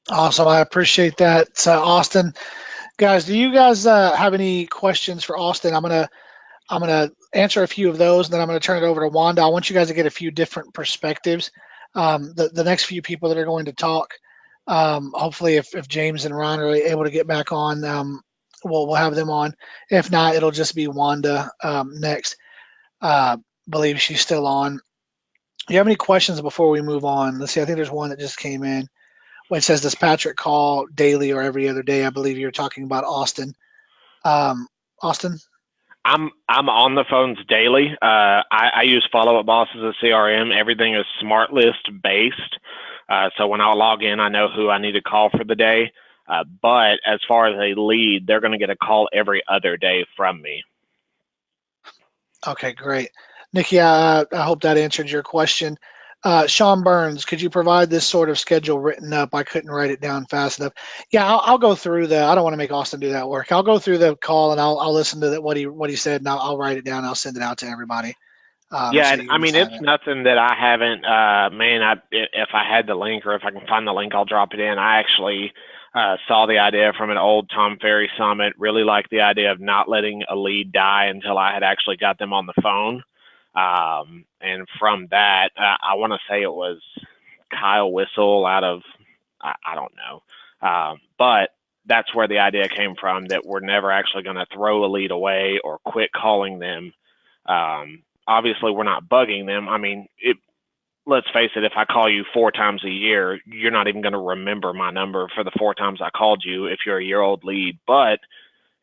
Awesome. I appreciate that, Austin. Guys, do you guys have any questions for Austin? I'm gonna answer a few of those, and then I'm gonna turn it over to Wanda. I want you guys to get a few different perspectives. The next few people that are going to talk, hopefully if James and Ron are able to get back on, we'll have them on. If not, it'll just be Wanda next. Believe she's still on. Do you have any questions before we move on? Let's see. I think there's one that just came in. It says, does Patrick call daily or every other day? I believe you're talking about Austin. Austin? I'm on the phones daily. I use Follow Up Boss as a CRM. Everything is smart list based. So when I log in, I know who I need to call for the day. But as far as a lead, they're going to get a call every other day from me. Okay, great. Nikki, I hope that answered your question. Sean Burns, could you provide this sort of schedule written up? I couldn't write it down fast enough. Yeah, I'll go through I don't want to make Austin do that work. I'll go through the call and I'll listen to what he said, and I'll write it down. And I'll send it out to everybody. Yeah, so I mean, it's nothing that I haven't, if I had the link or if I can find the link, I'll drop it in. I actually saw the idea from an old Tom Ferry summit, really liked the idea of not letting a lead die until I had actually got them on the phone. And from that, I want to say it was Kyle Whistle out of, I don't know. But that's where the idea came from, that we're never actually going to throw a lead away or quit calling them. Obviously, we're not bugging them. I mean, let's face it, if I call you 4 times a year, you're not even going to remember my number for the 4 times I called you if you're a year-old lead. But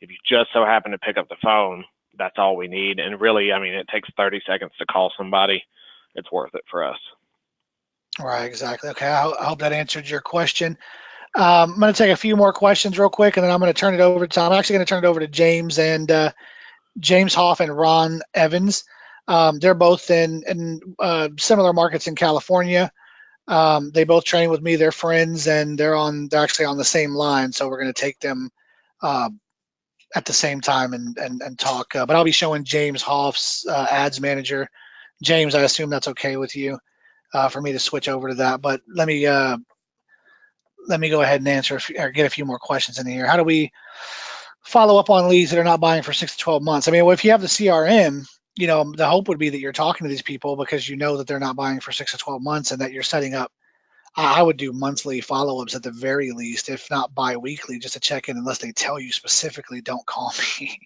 if you just so happen to pick up the phone, that's all we need. And really, I mean, it takes 30 seconds to call somebody. It's worth it for us. Right, exactly. Okay, I hope that answered your question. I'm going to take a few more questions real quick, and then I'm going to turn it over to, I'm actually going to turn it over to James and James Hoff and Ron Evans. They're both in similar markets in California. They both train with me. They're friends, and they're actually on the same line. So we're going to take them at the same time and talk. But I'll be showing James Hoff's ads manager. James, I assume that's okay with you for me to switch over to that. But let me go ahead and answer or get a few more questions in here. How do we follow up on leads that are not buying for 6 to 12 months? I mean, well, if you have the CRM, you know, the hope would be that you're talking to these people because you know that they're not buying for 6 to 12 months and that you're setting up. I would do monthly follow-ups at the very least, if not bi-weekly, just to check in unless they tell you specifically, don't call me,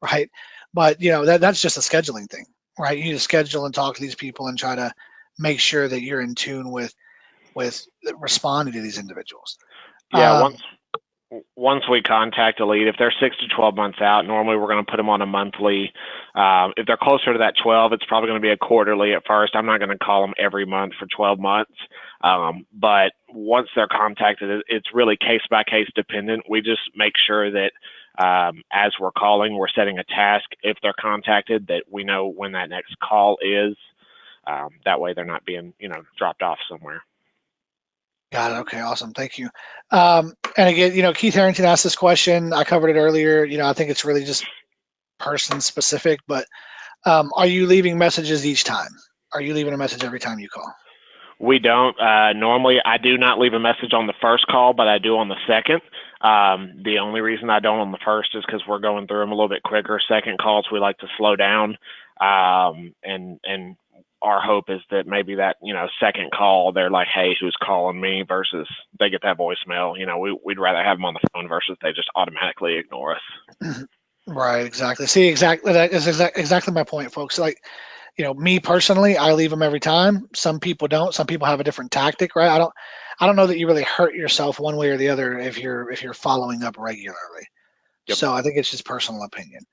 right? But, you know, that's just a scheduling thing, right? You need to schedule and talk to these people and try to make sure that you're in tune with responding to these individuals. Yeah, once we contact a lead, if they're 6 to 12 months out, normally we're going to put them on a monthly. If they're closer to that 12, it's probably going to be a quarterly at first. I'm not going to call them every month for 12 months. But once they're contacted, it's really case by case dependent. We just make sure that as we're calling, we're setting a task. If they're contacted, that we know when that next call is. That way they're not being, you know, dropped off somewhere. Got it. Okay, awesome. Thank you. And again, you know, Keith Harrington asked this question. I covered it earlier. You know, I think it's really just person specific, but are you leaving messages each time? Are you leaving a message every time you call? We don't. Normally, I do not leave a message on the first call, but I do on the second. The only reason I don't on the first is because we're going through them a little bit quicker. Second calls, we like to slow down. And our hope is that maybe that, you know, second call, they're like, hey, who's calling me, versus they get that voicemail. You know, we'd rather have them on the phone versus they just automatically ignore us. Right, exactly. See, exactly. That is exactly my point, folks. Like, you know, me personally, I leave them every time. Some people don't. Some people have a different tactic, right? I don't know that you really hurt yourself one way or the other if you're following up regularly. Yep. So I think it's just personal opinion.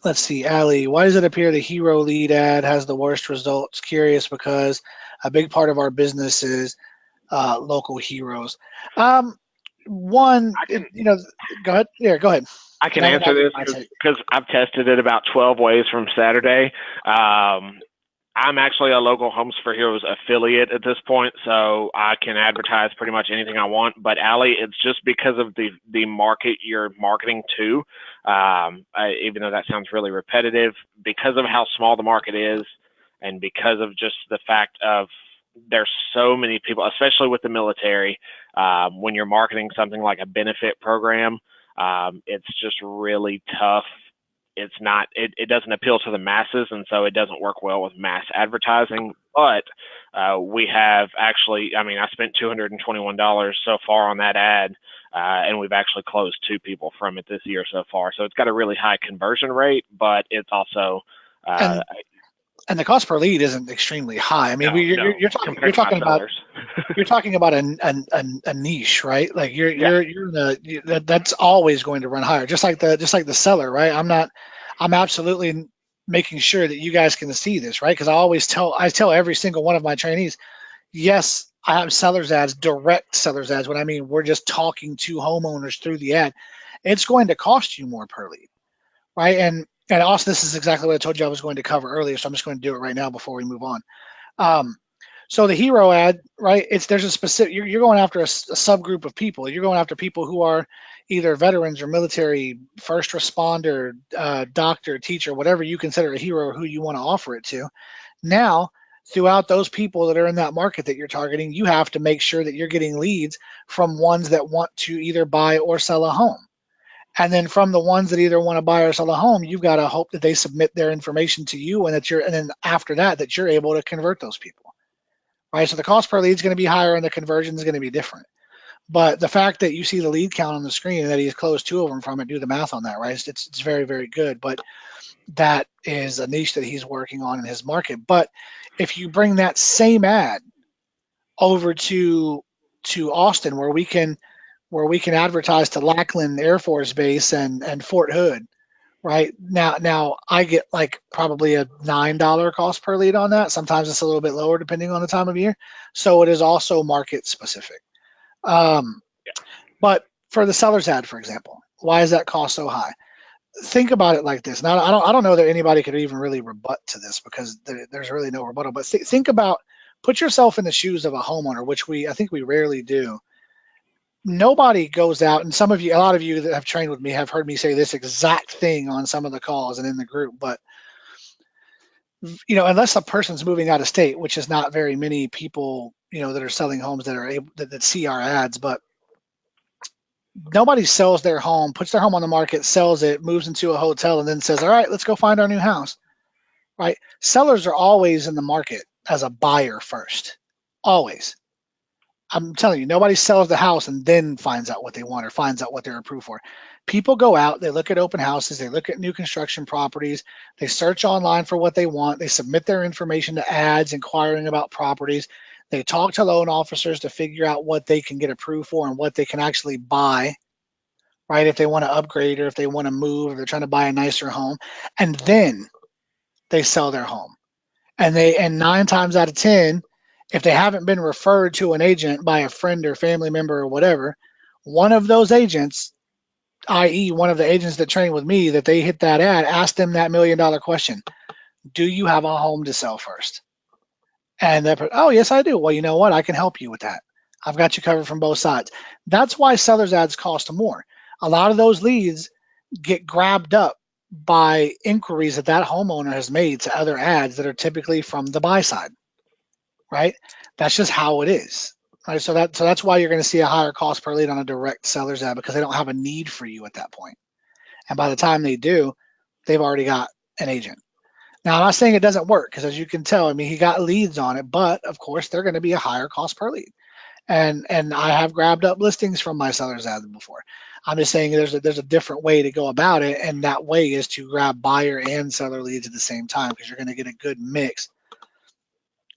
Let's see, Allie, why does it appear the hero lead ad has the worst results? Curious, because a big part of our business is local heroes. One, you know, go ahead. Yeah, go ahead. I can answer this because I've tested it about 12 ways from Saturday. I'm actually a local Homes for Heroes affiliate at this point, so I can advertise pretty much anything I want. But Allie, it's just because of the market you're marketing to, even though that sounds really repetitive, because of how small the market is and because of just the fact of there's so many people, especially with the military, when you're marketing something like a benefit program, it's just really tough. It's not, it doesn't appeal to the masses, and so it doesn't work well with mass advertising. But we have actually, I mean, I spent $221 so far on that ad, and we've actually closed 2 people from it this year so far. So it's got a really high conversion rate, but it's also and the cost per lead isn't extremely high. I mean, you're talking about a niche, right? Like that's always going to run higher, just like the seller, right? I'm absolutely making sure that you guys can see this, right? Because I tell every single one of my trainees, yes, I have sellers ads, direct sellers ads. What I mean, we're just talking to homeowners through the ad. It's going to cost you more per lead, right? And also, this is exactly what I told you I was going to cover earlier, so I'm just going to do it right now before we move on. So the hero ad, right? There's a specific. You're going after a subgroup of people. You're going after people who are either veterans or military, first responder, doctor, teacher, whatever you consider a hero or who you want to offer it to. Now, throughout those people that are in that market that you're targeting, you have to make sure that you're getting leads from ones that want to either buy or sell a home. And then from the ones that either want to buy or sell a home, you've got to hope that they submit their information to you, and then after that you're able to convert those people, right? So the cost per lead is going to be higher, and the conversion is going to be different. But the fact that you see the lead count on the screen and that he's closed 2 of them from it, do the math on that, right? It's very, very good. But that is a niche that he's working on in his market. But if you bring that same ad over to Austin, where we can advertise to Lackland Air Force Base and Fort Hood, right? Now I get like probably a $9 cost per lead on that. Sometimes it's a little bit lower depending on the time of year. So it is also market specific. But for the seller's ad, for example, why is that cost so high? Think about it like this. Now, I don't know that anybody could even really rebut to this because there's really no rebuttal, but think about, put yourself in the shoes of a homeowner, which I think we rarely do. nobody goes out, and some of you, a lot of you that have trained with me have heard me say this exact thing on some of the calls and in the group, but unless a person's moving out of state, which is not very many people, that are selling homes that are able that see our ads, but nobody sells their home, puts their home on the market, sells it, moves into a hotel, and then says, all right, let's go find our new house, right? Sellers are always in the market as a buyer first, always. I'm telling you, nobody sells the house and then finds out what they want or finds out what they're approved for. People go out, they look at open houses, they look at new construction properties, they search online for what they want, they submit their information to ads inquiring about properties, they talk to loan officers to figure out what they can get approved for and what they can actually buy, right? If they want to upgrade or if they want to move, or they're trying to buy a nicer home, and then they sell their home. And 9 times out of 10, if they haven't been referred to an agent by a friend or family member or whatever, one of those agents, i.e. one of the agents that train with me, that they hit that ad, ask them that $1 million question. Do you have a home to sell first? And they're, oh, yes, I do. Well, you know what? I can help you with that. I've got you covered from both sides. That's why sellers ads cost more. A lot of those leads get grabbed up by inquiries that homeowner has made to other ads that are typically from the buy side, right? That's just how it is, right? So that's why you're going to see a higher cost per lead on a direct seller's ad, because they don't have a need for you at that point. And by the time they do, they've already got an agent. Now, I'm not saying it doesn't work, because as you can tell, I mean, he got leads on it, but of course they're going to be a higher cost per lead. And I have grabbed up listings from my seller's ads before. I'm just saying there's a different way to go about it, and that way is to grab buyer and seller leads at the same time, because you're going to get a good mix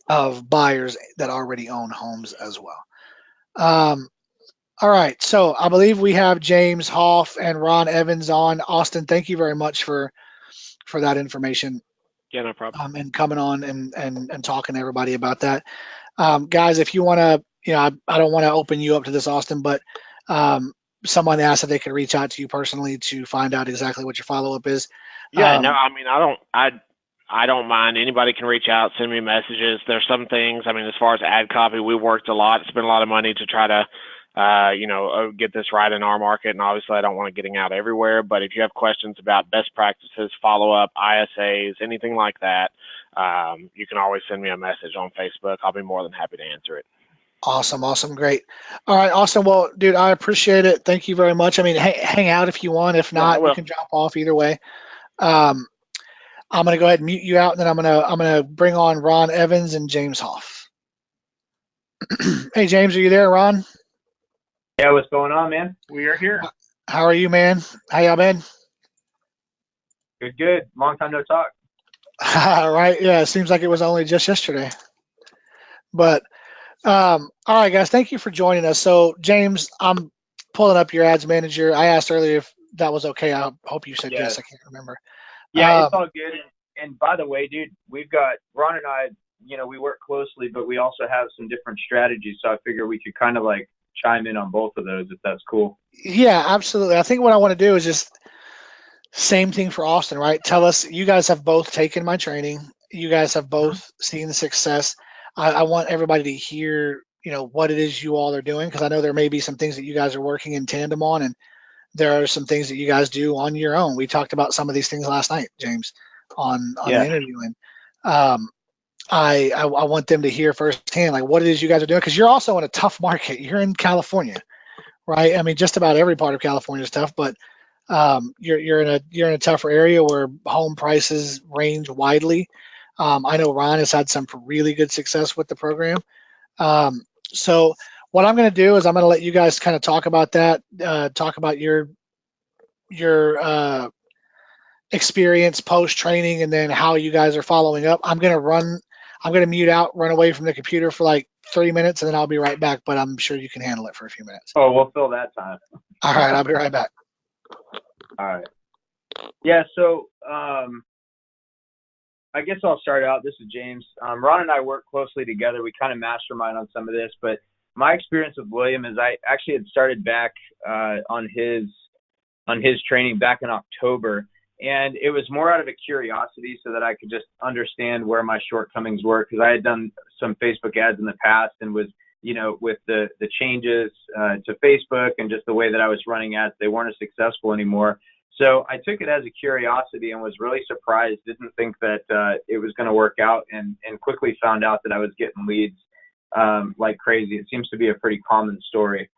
of buyers that already own homes as well. All right, so I believe we have James Hoff and Ron Evans on. Austin, thank you very much for that information. Yeah, no problem. And coming on and talking to everybody about that. Guys, if you want to, I don't want to open you up to this, Austin, but someone asked if they could reach out to you personally to find out exactly what your follow-up is. Yeah, no, I mean, I don't mind. Anybody can reach out, send me messages. There's some things, I mean, as far as ad copy, we worked a lot, spent a lot of money to try to, get this right in our market. And obviously I don't want it getting out everywhere, but if you have questions about best practices, follow-up, ISAs, anything like that, you can always send me a message on Facebook. I'll be more than happy to answer it. Awesome. Great. All right, Austin. Well, dude, I appreciate it. Thank you very much. I mean, hang out if you want. If not, you can drop off either way. I'm going to go ahead and mute you out, and then I'm going to bring on Ron Evans and James Hoff. Hey, James, are you there, Ron? Yeah, what's going on, man? We are here. How are you, man? How y'all been? Good. Long time no talk. Right. Yeah, it seems like it was only just yesterday. But all right, guys, thank you for joining us. So, James, I'm pulling up your ads manager. I asked earlier if that was okay. I hope you said yes. I can't remember. Yeah, it's all good. And by the way, dude, we've got Ron and I, we work closely, but we also have some different strategies. So I figure we could kind of like chime in on both of those if that's cool. Yeah, absolutely. I think what I want to do is just same thing for Austin, right? Tell us, you guys have both taken my training. You guys have both seen the success. I want everybody to hear, what it is you all are doing, because I know there may be some things that you guys are working in tandem on, and there are some things that you guys do on your own. We talked about some of these things last night, James, on the interview, and I want them to hear firsthand, like, what it is you guys are doing, because you're also in a tough market. You're in California, right? I mean, just about every part of California is tough, but you're in a tougher area where home prices range widely. I know Ron has had some really good success with the program. So what I'm going to do is I'm going to let you guys kind of talk about that, talk about your experience post training, and then how you guys are following up. I'm going to mute out, run away from the computer for like 3 minutes, and then I'll be right back, but I'm sure you can handle it for a few minutes. Oh, we'll fill that time. All right, I'll be right back. All right. Yeah, so I guess I'll start out. This is James. Ron and I work closely together. We kind of mastermind on some of this, but my experience with William is I actually had started back on his training back in October, and it was more out of a curiosity so that I could just understand where my shortcomings were, because I had done some Facebook ads in the past and was with the changes to Facebook and just the way that I was running ads, they weren't as successful anymore. So I took it as a curiosity and was really surprised, didn't think that it was going to work out, and quickly found out that I was getting leads like crazy. It seems to be a pretty common story.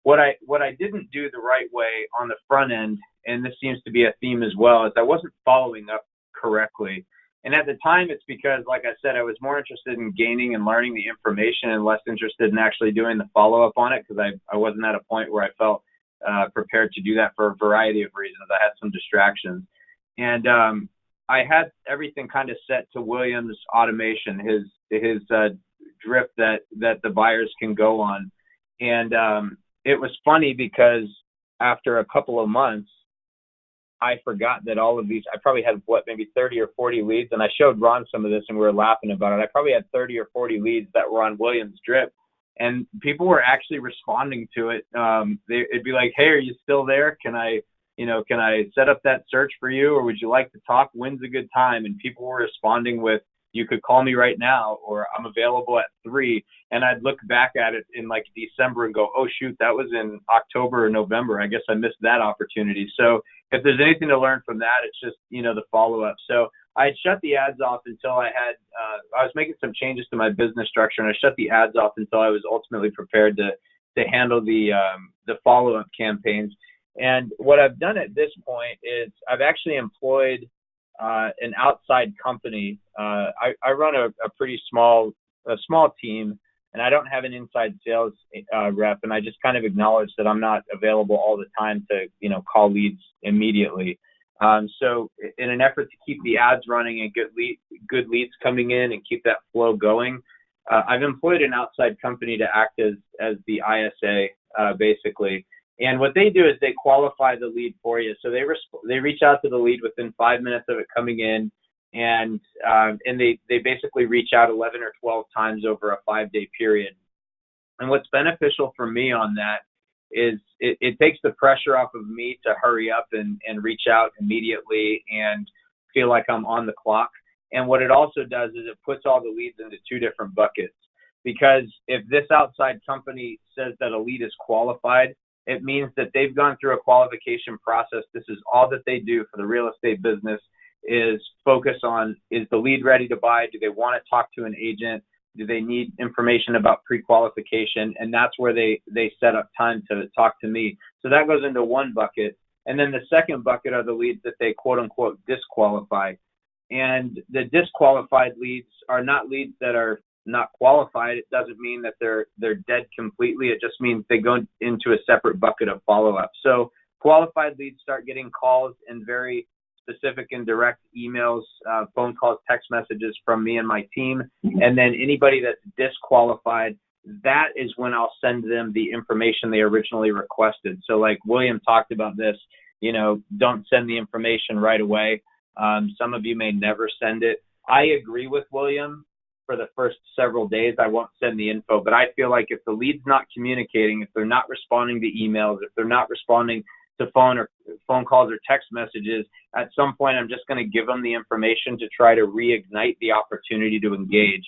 What I didn't do the right way on the front end, and this seems to be a theme as well, is I wasn't following up correctly. And at the time, it's because, like I said, I was more interested in gaining and learning the information and less interested in actually doing the follow-up on it, because I wasn't at a point where I felt prepared to do that for a variety of reasons. I had some distractions. And I had everything kind of set to William's automation, his drip that the buyers can go on. And it was funny because after a couple of months, I forgot that all of these, I probably had maybe 30 or 40 leads, and I showed Ron some of this and we were laughing about it. I probably had 30 or 40 leads that were on William's drip, and people were actually responding to it. It'd be like, hey, are you still there? Can I set up that search for you, or would you like to talk? When's a good time? And people were responding with, you could call me right now, or I'm available at 3. And I'd look back at it in like December and go, oh shoot, that was in October or November. I guess I missed that opportunity. So if there's anything to learn from that, it's just, the follow-up. So I had shut the ads off until I was making some changes to my business structure, and I shut the ads off until I was ultimately prepared to handle the follow-up campaigns. And what I've done at this point is I've actually employed an outside company. I run a pretty small team, and I don't have an inside sales rep, and I just kind of acknowledge that I'm not available all the time to call leads immediately. So in an effort to keep the ads running and get good leads coming in and keep that flow going, I've employed an outside company to act as the ISA basically. And what they do is they qualify the lead for you. So they reach out to the lead within 5 minutes of it coming in, and they basically reach out 11 or 12 times over a 5-day period. And what's beneficial for me on that is it takes the pressure off of me to hurry up and reach out immediately and feel like I'm on the clock. And what it also does is it puts all the leads into 2 different buckets. Because if this outside company says that a lead is qualified, it means that they've gone through a qualification process. This is all that they do for the real estate business, is focus on, is the lead ready to buy? Do they want to talk to an agent? Do they need information about pre-qualification? And that's where they set up time to talk to me. So that goes into one bucket. And then the second bucket are the leads that they quote unquote disqualify. And the disqualified leads are not leads that are not qualified. It doesn't mean that they're dead completely. It just means they go into a separate bucket of follow-up. So qualified leads start getting calls and very specific and direct emails, phone calls, text messages from me and my team. And then anybody that's disqualified, that is when I'll send them the information they originally requested. So like William talked about this, don't send the information right away. Some of you may never send it. I agree with William. For the first several days, I won't send the info, but I feel like if the lead's not communicating, if they're not responding to emails, if they're not responding to phone calls or text messages, at some point I'm just going to give them the information to try to reignite the opportunity to engage.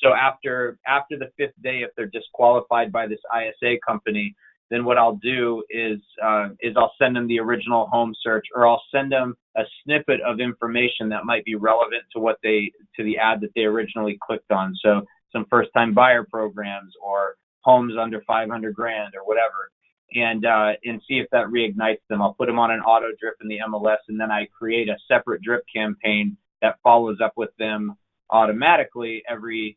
So after the 5th day, if they're disqualified by this ISA company, then what I'll do is I'll send them the original home search, or I'll send them a snippet of information that might be relevant to the ad that they originally clicked on. So some first-time buyer programs or homes under $500,000 or whatever, and see if that reignites them. I'll put them on an auto drip in the MLS, and then I create a separate drip campaign that follows up with them automatically every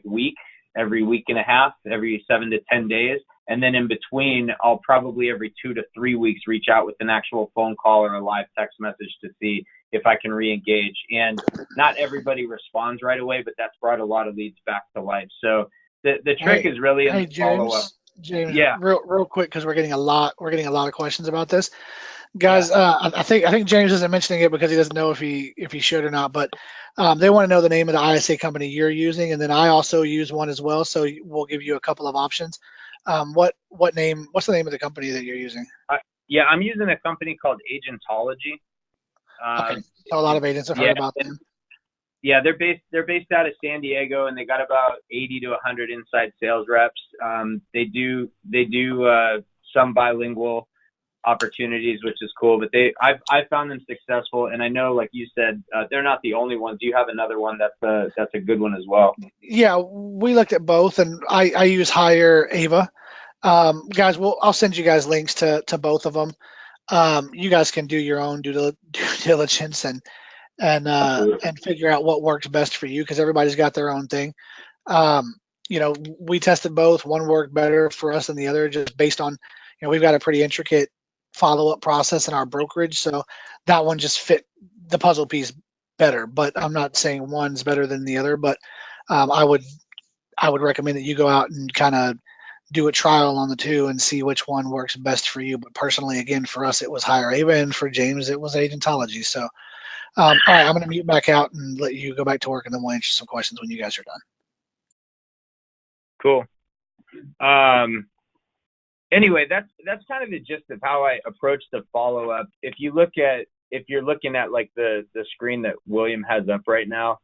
week, every week and a half, every 7 to 10 days. And then in between, I'll probably every 2 to 3 weeks reach out with an actual phone call or a live text message to see if I can re-engage. And not everybody responds right away, but that's brought a lot of leads back to life. So the trick is really in the follow-up. James, yeah, real quick, because we're getting a lot of questions about this, guys. I think James isn't mentioning it because he doesn't know if he should or not, but they want to know the name of the ISA company you're using, and then I also use one as well, so we'll give you a couple of options. What's the name of the company that you're using? I'm using a company called Agentology. Okay. A lot of agents have heard about them. Yeah, they're based out of San Diego, and they got about 80 to 100 inside sales reps. They do some bilingual opportunities, which is cool. But I've found them successful, and I know, like you said, they're not the only ones. You have another one that's a good one as well. Yeah, we looked at both, and I use Hire Ava. Guys, I'll send you guys links to both of them. You guys can do your own due diligence and figure out what works best for you, because everybody's got their own thing. We tested both. One worked better for us than the other, just based on, we've got a pretty intricate follow-up process in our brokerage, so that one just fit the puzzle piece better. But I'm not saying one's better than the other, but I would recommend that you go out and kind of do a trial on the two and see which one works best for you. But personally, again, for us, it was Hire Ava, and for James, it was Agentology. So, all right, I'm going to mute back out and let you go back to work, and then we'll answer some questions when you guys are done. Cool. Anyway, that's kind of the gist of how I approach the follow-up. If you're looking at like the screen that William has up right now,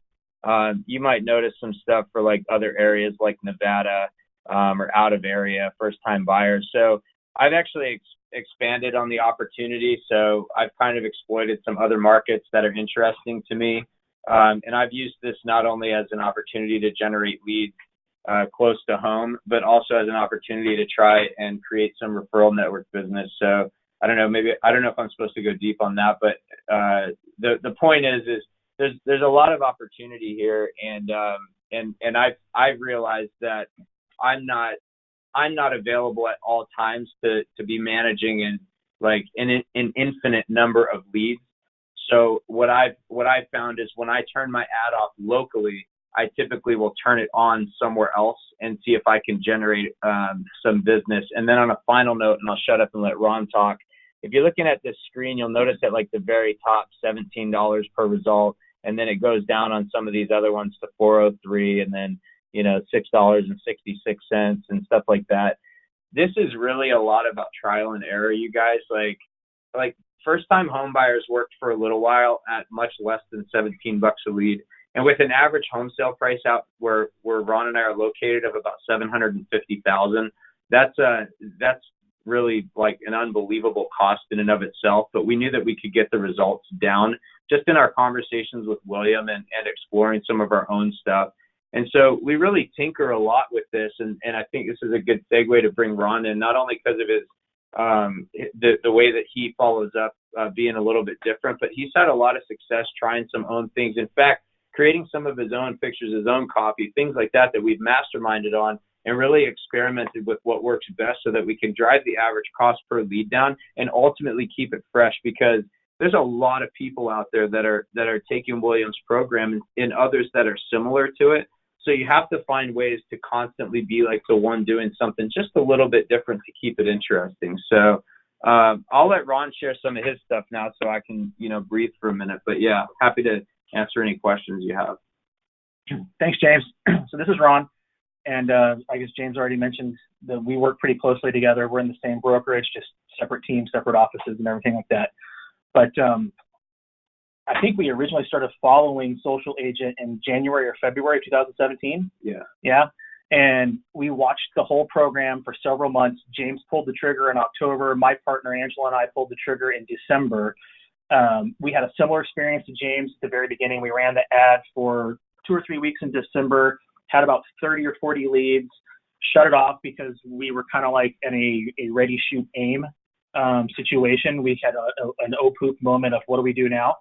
you might notice some stuff for like other areas like Nevada, or out of area first-time buyers. So I've actually expanded on the opportunity. So I've kind of exploited some other markets that are interesting to me. And I've used this not only as an opportunity to generate leads close to home, but also as an opportunity to try and create some referral network business. So I don't know if I'm supposed to go deep on that, but the point is there's a lot of opportunity here, and I've realized that I'm not available at all times to be managing an infinite number of leads. So what I've found is when I turn my ad off locally, I typically will turn it on somewhere else and see if I can generate some business. And then on a final note, and I'll shut up and let Ron talk. If you're looking at this screen, you'll notice at like the very top, $17 per result, and then it goes down on some of these other ones to $4.03, and then $6.66 and stuff like that. This is really a lot about trial and error, you guys. Like first-time home buyers worked for a little while at much less than $17 a lead. And with an average home sale price out where Ron and I are located of about $750,000, that's really like an unbelievable cost in and of itself. But we knew that we could get the results down just in our conversations with William and exploring some of our own stuff. And so we really tinker a lot with this. And I think this is a good segue to bring Ron in, not only because of his the way that he follows up being a little bit different, but he's had a lot of success trying some own things. In fact, creating some of his own pictures, his own copy, things like that we've masterminded on and really experimented with what works best so that we can drive the average cost per lead down and ultimately keep it fresh, because there's a lot of people out there that are taking William's program and others that are similar to it. So you have to find ways to constantly be like the one doing something just a little bit different to keep it interesting. So I'll let Ron share some of his stuff now so I can, breathe for a minute. But yeah, happy to answer any questions you have. Thanks, James. So this is Ron. And I guess James already mentioned that we work pretty closely together. We're in the same brokerage, just separate teams, separate offices and everything like that. But I think we originally started following Social Agent in January or February of 2017. Yeah. And we watched the whole program for several months. James pulled the trigger in October. My partner, Angela, and I pulled the trigger in December. We had a similar experience to James at the very beginning. We ran the ad for 2 or 3 weeks in December, had about 30 or 40 leads, shut it off because we were kind of like in a ready, shoot, aim situation. We had an oh-poop moment of what do we do now?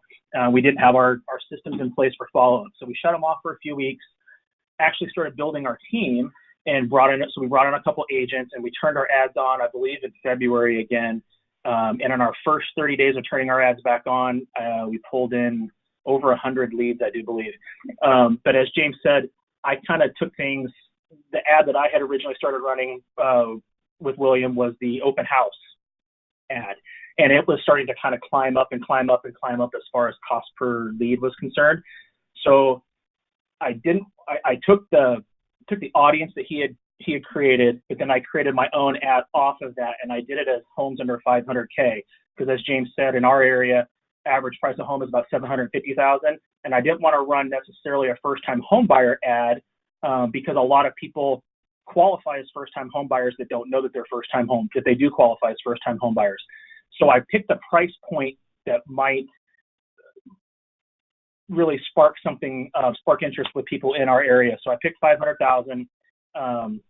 We didn't have our systems in place for follow-up. So we shut them off for a few weeks, actually started building our team and brought in a couple agents, and we turned our ads on, I believe, in February again. And in our first 30 days of turning our ads back on, we pulled in over 100 leads, I do believe. But as James said, I kind of took things, the ad that I had originally started running with William was the open house ad. And it was starting to kind of climb up as far as cost per lead was concerned. So I took the audience that he had created, but then I created my own ad off of that, and I did it as homes under 500K, because as James said, in our area, average price of home is about $750,000. and I didn't want to run necessarily a first-time home buyer ad because a lot of people qualify as first-time home buyers that don't know that they're first-time home, that they do qualify as first-time home buyers. So I picked a price point that might really spark interest with people in our area. So I picked 500,000, and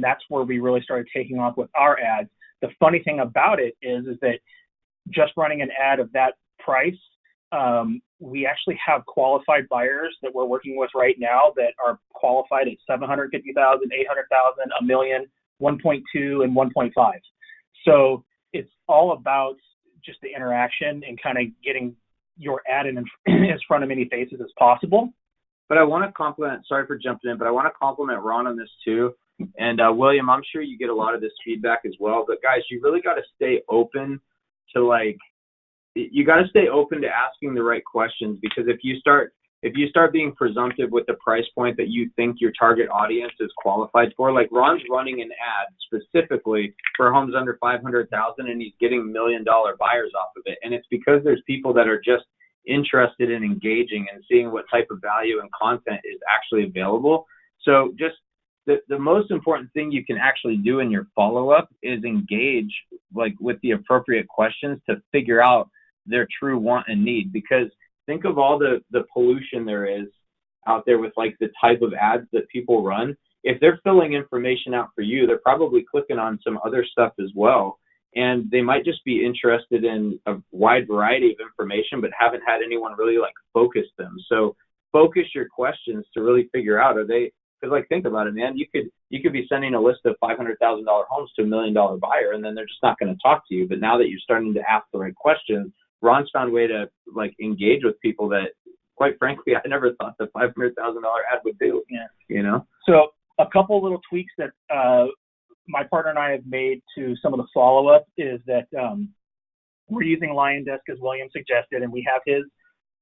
that's where we really started taking off with our ads. The funny thing about it is that just running an ad of that price, we actually have qualified buyers that we're working with right now that are qualified at 750,000, 800,000, a million, 1.2, and 1.5. So it's all about just the interaction and kind of getting your ad in as front of many faces as possible. But I want to compliment, sorry for jumping in, but I want to compliment Ron on this too. And William, I'm sure you get a lot of this feedback as well. But guys, you really got to stay open to you got to stay open to asking the right questions, because if you start being presumptive with the price point that you think your target audience is qualified for, like Ron's running an ad specifically for homes under 500,000 and he's getting $1 million buyers off of it. And it's because there's people that are just interested in engaging and seeing what type of value and content is actually available. So just the most important thing you can actually do in your follow-up is engage with the appropriate questions to figure out their true want and need. Because think of all the pollution there is out there with the type of ads that people run. If they're filling information out for you, they're probably clicking on some other stuff as well. And they might just be interested in a wide variety of information, but haven't had anyone really focus them. So focus your questions to really figure out, because think about it, man, you could be sending a list of $500,000 homes to $1 million buyer, and then they're just not going to talk to you. But now that you're starting to ask the right questions, Ron's found a way to engage with people that, quite frankly, I never thought the $500,000 ad would do. Yeah. So a couple little tweaks that my partner and I have made to some of the follow-up is that we're using LionDesk as William suggested, and we have his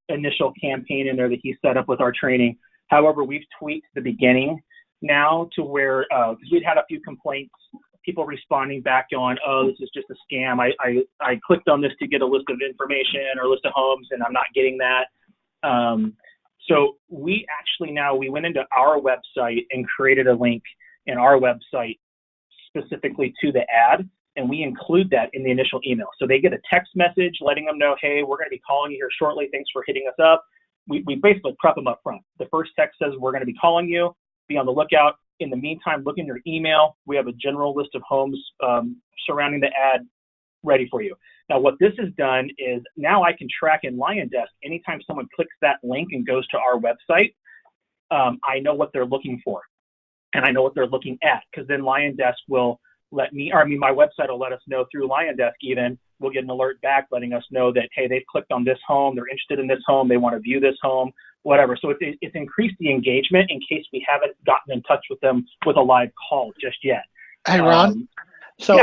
initial campaign in there that he set up with our training. However, we've tweaked the beginning now to where we'd had a few complaints, people responding back on, oh, this is just a scam. I clicked on this to get a list of information or a list of homes, and I'm not getting that. So we went into our website and created a link in our website specifically to the ad, and we include that in the initial email. So they get a text message letting them know, hey, we're going to be calling you here shortly. Thanks for hitting us up. We basically prep them up front. The first text says, we're going to be calling you. Be on the lookout. In the meantime, look in your email. We have a general list of homes surrounding the ad ready for you. Now, what this has done is now I can track in LionDesk anytime someone clicks that link and goes to our website, I know what they're looking for. And I know what they're looking at, because then LionDesk will my website will let us know through LionDesk even. We'll get an alert back letting us know that, hey, they've clicked on this home, they're interested in this home, they want to view this home, whatever. So it's increased the engagement in case we haven't gotten in touch with them with a live call just yet. Hey, Ron. So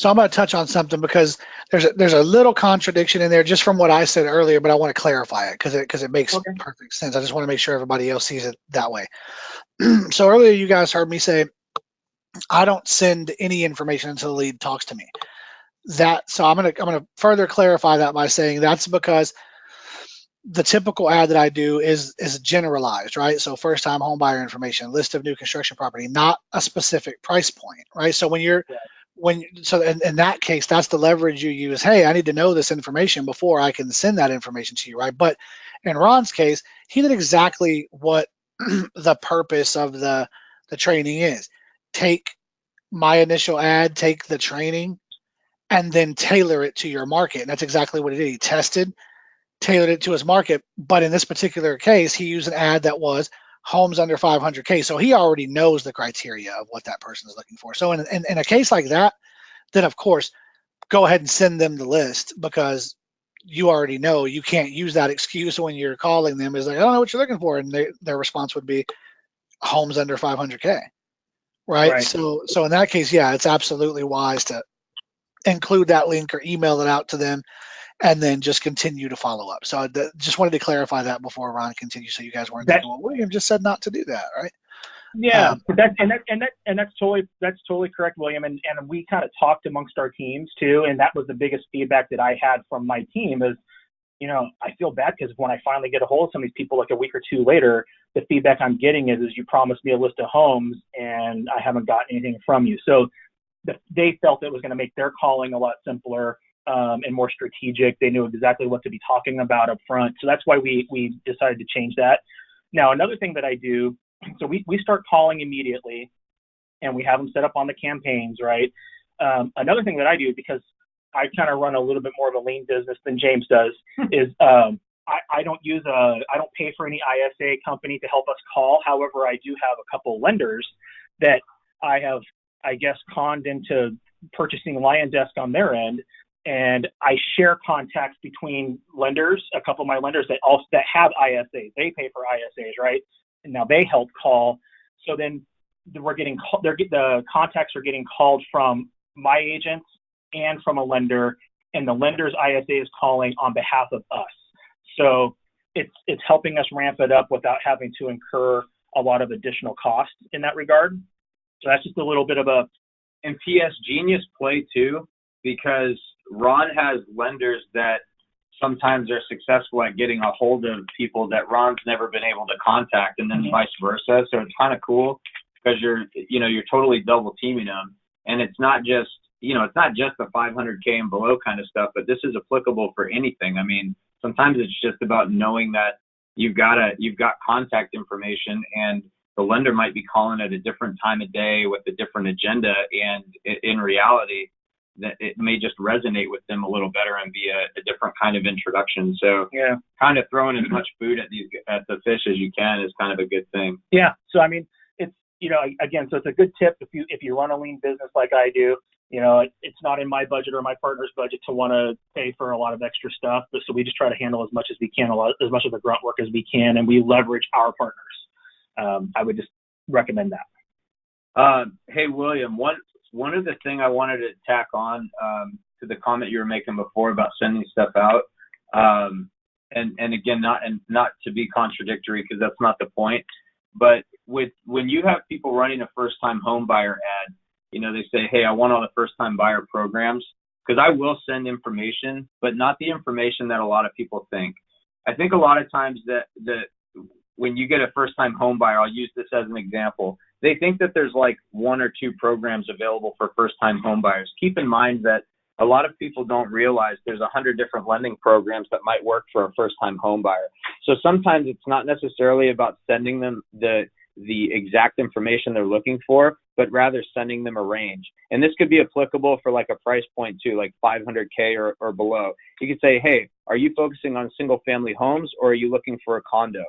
I'm going to touch on something because there's a little contradiction in there just from what I said earlier, but I want to clarify it because it makes perfect sense. I just want to make sure everybody else sees it that way. So earlier you guys heard me say, I don't send any information until the lead talks to me. So I'm gonna further clarify that by saying that's because the typical ad that I do is generalized, right? So first time home buyer information, list of new construction property, not a specific price point, right? So in that case, that's the leverage you use. Hey, I need to know this information before I can send that information to you, right? But in Ron's case, he did exactly what the purpose of the training is. Take my initial ad, take the training, and then tailor it to your market. And that's exactly what he did. He tested, tailored it to his market. But in this particular case, he used an ad that was homes under 500K. So he already knows the criteria of what that person is looking for. So in a case like that, then of course, go ahead and send them the list, because you already know you can't use that excuse when you're calling them is like, I don't know what you're looking for. And their response would be homes under 500K. Right. So in that case, yeah, it's absolutely wise to include that link or email it out to them and then just continue to follow up. So I just wanted to clarify that before Ron continues, so you guys weren't thinking, well, William just said not to do that, right? Yeah, but that's totally correct, William. And we kind of talked amongst our teams too, and that was the biggest feedback that I had from my team is I feel bad because when I finally get a hold of some of these people, like a week or two later, the feedback I'm getting is you promised me a list of homes and I haven't gotten anything from you. So they felt it was going to make their calling a lot simpler and more strategic. They knew exactly what to be talking about up front. So that's why we decided to change that. Now, another thing that I do, so we start calling immediately and we have them set up on the campaigns, right? Another thing that I do, because I kind of run a little bit more of a lean business than James does, is I don't pay for any ISA company to help us call. However, I do have a couple lenders that I have, I guess, conned into purchasing LionDesk on their end. And I share contacts between lenders, a couple of my lenders that have ISAs. They pay for ISAs, right? And now they help call. So then the contacts are getting called from my agents and from a lender, and the lender's ISA is calling on behalf of us. So it's helping us ramp it up without having to incur a lot of additional costs in that regard. So that's just a little bit of a. And PS, genius play too, because Ron has lenders that sometimes are successful at getting a hold of people that Ron's never been able to contact, and then vice versa. So it's kind of cool because you're totally double teaming them, and it's not just the 500K and below kind of stuff, but this is applicable for anything. I mean, sometimes it's just about knowing that you've got contact information, and the lender might be calling at a different time of day with a different agenda, and in reality, that it may just resonate with them a little better and be a different kind of introduction. So yeah, kind of throwing as much food at the fish as you can is kind of a good thing. Yeah. So I mean, it's again, so it's a good tip if you run a lean business like I do. It's not in my budget or my partner's budget to want to pay for a lot of extra stuff, but so we just try to handle as much as we can, as much of the grunt work as we can, and we leverage our partners. I would just recommend that. Hey, William, one of the thing I wanted to tack on to the comment you were making before about sending stuff out, and again, not to be contradictory because that's not the point, but when you have people running a first-time home buyer ad, they say, hey, I want all the first-time buyer programs, because I will send information, but not the information that a lot of people think. I think a lot of times that when you get a first-time home buyer, I'll use this as an example, they think that there's like one or two programs available for first-time home buyers. Keep in mind that a lot of people don't realize there's 100 different lending programs that might work for a first-time home buyer. So sometimes it's not necessarily about sending them the exact information they're looking for, but rather sending them a range. And this could be applicable for like a price point too, like 500K or below. You could say, hey, are you focusing on single-family homes or are you looking for a condo?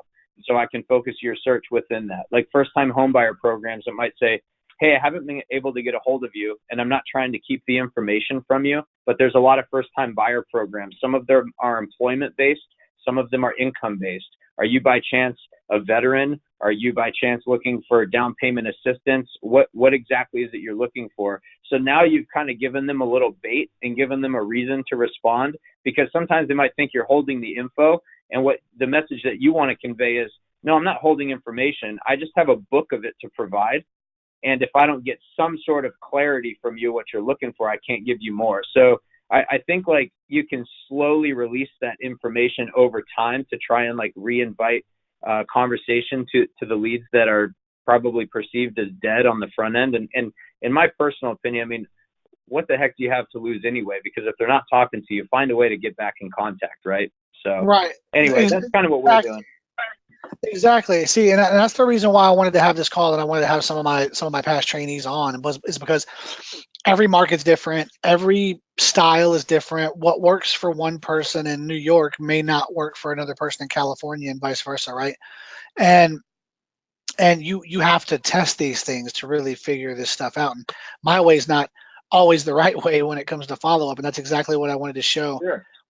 So I can focus your search within that. Like first-time homebuyer programs, it might say, hey, I haven't been able to get a hold of you, and I'm not trying to keep the information from you, but there's a lot of first-time buyer programs. Some of them are employment-based. Some of them are income-based. Are you by chance a veteran? Are you by chance looking for down payment assistance? What exactly is it you're looking for? So now you've kind of given them a little bait and given them a reason to respond, because sometimes they might think you're holding the info, and what the message that you want to convey is, no, I'm not holding information. I just have a book of it to provide. And if I don't get some sort of clarity from you, what you're looking for, I can't give you more. So I think like you can slowly release that information over time to try and like reinvite conversation to the leads that are probably perceived as dead on the front end. And in my personal opinion, I mean, what the heck do you have to lose anyway? Because if they're not talking to you, find a way to get back in contact, right? So right. Anyway, that's kind of what we're doing. Exactly. See, and that's the reason why I wanted to have this call, and I wanted to have some of my past trainees on, is because every market's different, every style is different. What works for one person in New York may not work for another person in California, and vice versa, right? And you have to test these things to really figure this stuff out. And my way is not always the right way when it comes to follow up, and that's exactly what I wanted to show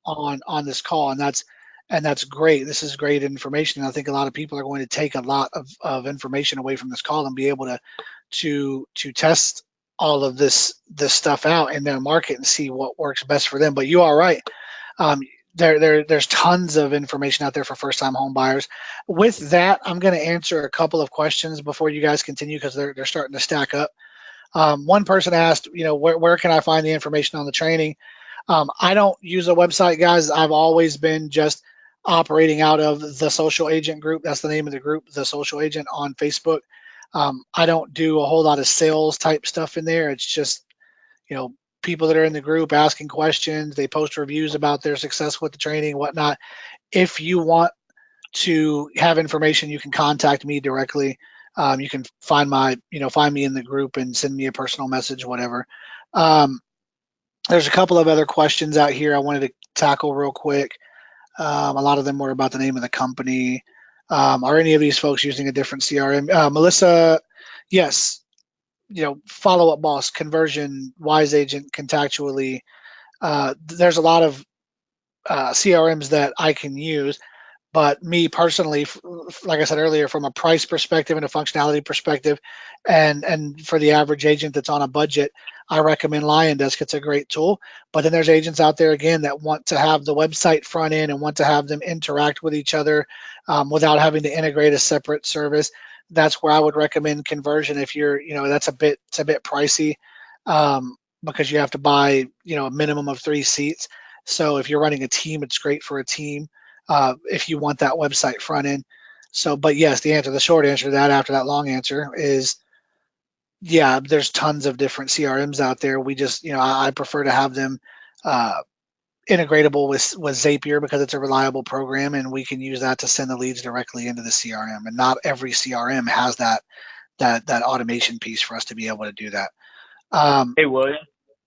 on this call, and that's great. This is great information. And I think a lot of people are going to take a lot of information away from this call and be able to test all of this stuff out in their market and see what works best for them. But you are right. There's tons of information out there for first-time home buyers. With that, I'm going to answer a couple of questions before you guys continue, because they're starting to stack up. One person asked, where can I find the information on the training? I don't use a website, guys. I've always been just operating out of the Social Agent group. That's the name of the group, the Social Agent on Facebook. I don't do a whole lot of sales type stuff in there. It's just, people that are in the group asking questions. They post reviews about their success with the training, whatnot. If you want to have information, you can contact me directly. You can find find me in the group and send me a personal message, whatever. There's a couple of other questions out here I wanted to tackle real quick. A lot of them were about the name of the company. Are any of these folks using a different CRM? Melissa, yes. Follow Up Boss, Conversion, Wise Agent, Contactually. There's a lot of CRMs that I can use, but me personally, like I said earlier, from a price perspective and a functionality perspective, and for the average agent that's on a budget, I recommend LionDesk. It's a great tool. But then there's agents out there, again, that want to have the website front end and want to have them interact with each other without having to integrate a separate service. That's where I would recommend Conversion. If you're, it's a bit pricey because you have to buy, a minimum of 3 seats. So if you're running a team, it's great for a team if you want that website front end. So, but yes, the short answer to that after that long answer is, yeah, there's tons of different CRMs out there. We just, I prefer to have them integratable with Zapier because it's a reliable program, and we can use that to send the leads directly into the CRM. And not every CRM has that automation piece for us to be able to do that. Hey, William.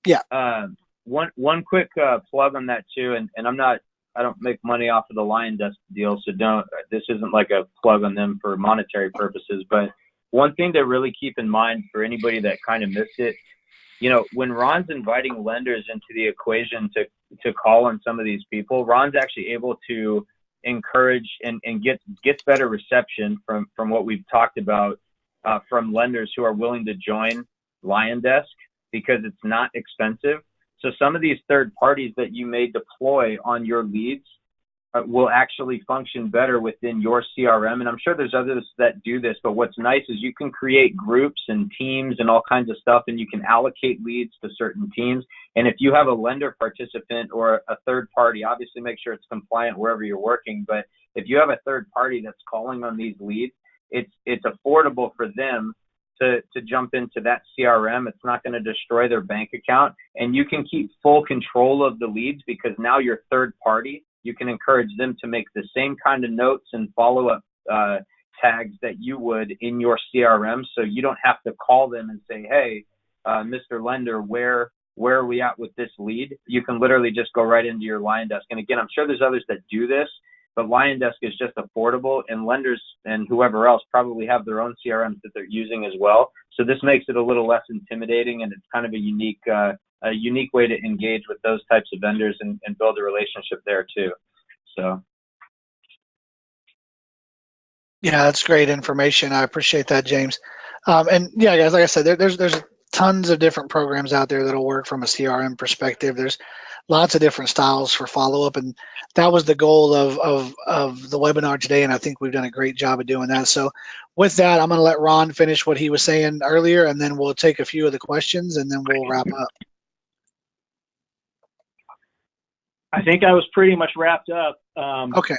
Yeah. One quick plug on that too, and I don't make money off of the LionDesk deal, so this isn't like a plug on them for monetary purposes. But one thing to really keep in mind for anybody that kind of missed it, when Ron's inviting lenders into the equation to call on some of these people, Ron's actually able to encourage and gets better reception from what we've talked about from lenders who are willing to join LionDesk because it's not expensive. So some of these third parties that you may deploy on your leads will actually function better within your CRM. And I'm sure there's others that do this, but what's nice is you can create groups and teams and all kinds of stuff, and you can allocate leads to certain teams. And if you have a lender participant or a third party, obviously make sure it's compliant wherever you're working. But if you have a third party that's calling on these leads, it's affordable for them to jump into that CRM. It's not going to destroy their bank account, and you can keep full control of the leads because now you're third party. You can encourage them to make the same kind of notes and follow-up tags that you would in your CRM, so you don't have to call them and say, hey, Mr. Lender, where are we at with this lead? You can literally just go right into your LionDesk. And again, I'm sure there's others that do this, but LionDesk is just affordable, and lenders and whoever else probably have their own CRMs that they're using as well. So this makes it a little less intimidating, and it's kind of a unique way to engage with those types of vendors and build a relationship there too. So. Yeah, that's great information. I appreciate that, James. And yeah, guys, like I said, there's tons of different programs out there that'll work from a CRM perspective. There's lots of different styles for follow-up, and that was the goal of the webinar today, and I think we've done a great job of doing that. So with that, I'm going to let Ron finish what he was saying earlier, and then we'll take a few of the questions, and then we'll wrap up. I think I was pretty much wrapped up. Okay.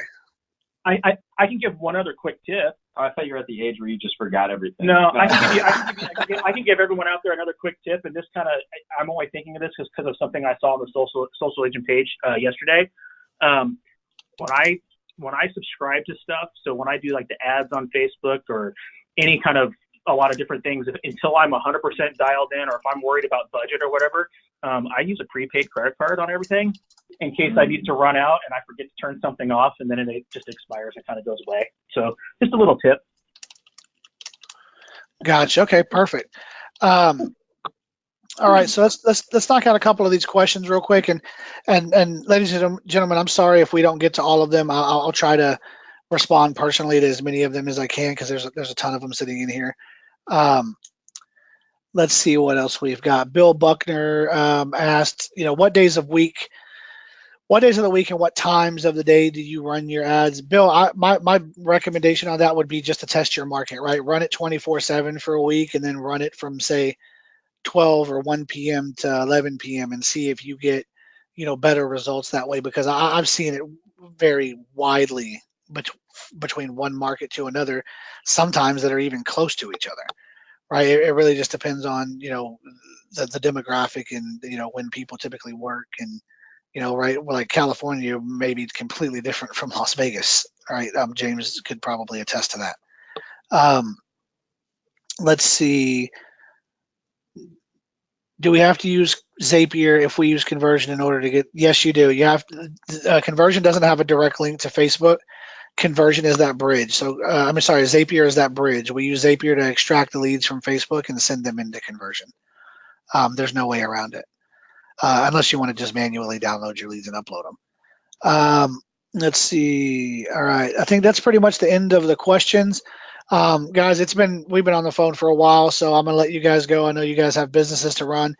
I can give one other quick tip. I thought you were at the age where you just forgot everything. No, I can give everyone out there another quick tip, and this I'm only thinking of this because of something I saw on the social agent page yesterday. When I subscribe to stuff, so when I do like the ads on Facebook or any kind of a lot of different things, until I'm 100% dialed in, or if I'm worried about budget or whatever, I use a prepaid credit card on everything in case I need to run out and I forget to turn something off, and then it just expires and kind of goes away. So just a little tip. Gotcha. Okay, perfect. All right, so let's knock out a couple of these questions real quick, and ladies and gentlemen, I'm sorry if we don't get to all of them. I'll try to respond personally to as many of them as I can because there's a ton of them sitting in here. Let's see what else we've got. Bill Buckner asked, what days of the week and what times of the day do you run your ads? Bill, my recommendation on that would be just to test your market, right? Run it 24/7 for a week, and then run it from say 12 or 1 p.m. to 11 p.m. and see if you get better results that way, because I've seen it vary widely between one market to another, sometimes that are even close to each other, right? It really just depends on, the demographic and, when people typically work, and, right, well, like California may be completely different from Las Vegas, right? James could probably attest to that. Let's see. Do we have to use Zapier if we use Conversion in order to get? Yes, you do. You have Conversion doesn't have a direct link to Facebook. Conversion is that bridge. So I'm sorry, Zapier is that bridge. We use Zapier to extract the leads from Facebook and send them into Conversion. There's no way around it, unless you want to just manually download your leads and upload them. Let's see. All right, I think that's pretty much the end of the questions. Guys, we've been on the phone for a while, so I'm gonna let you guys go. I know you guys have businesses to run.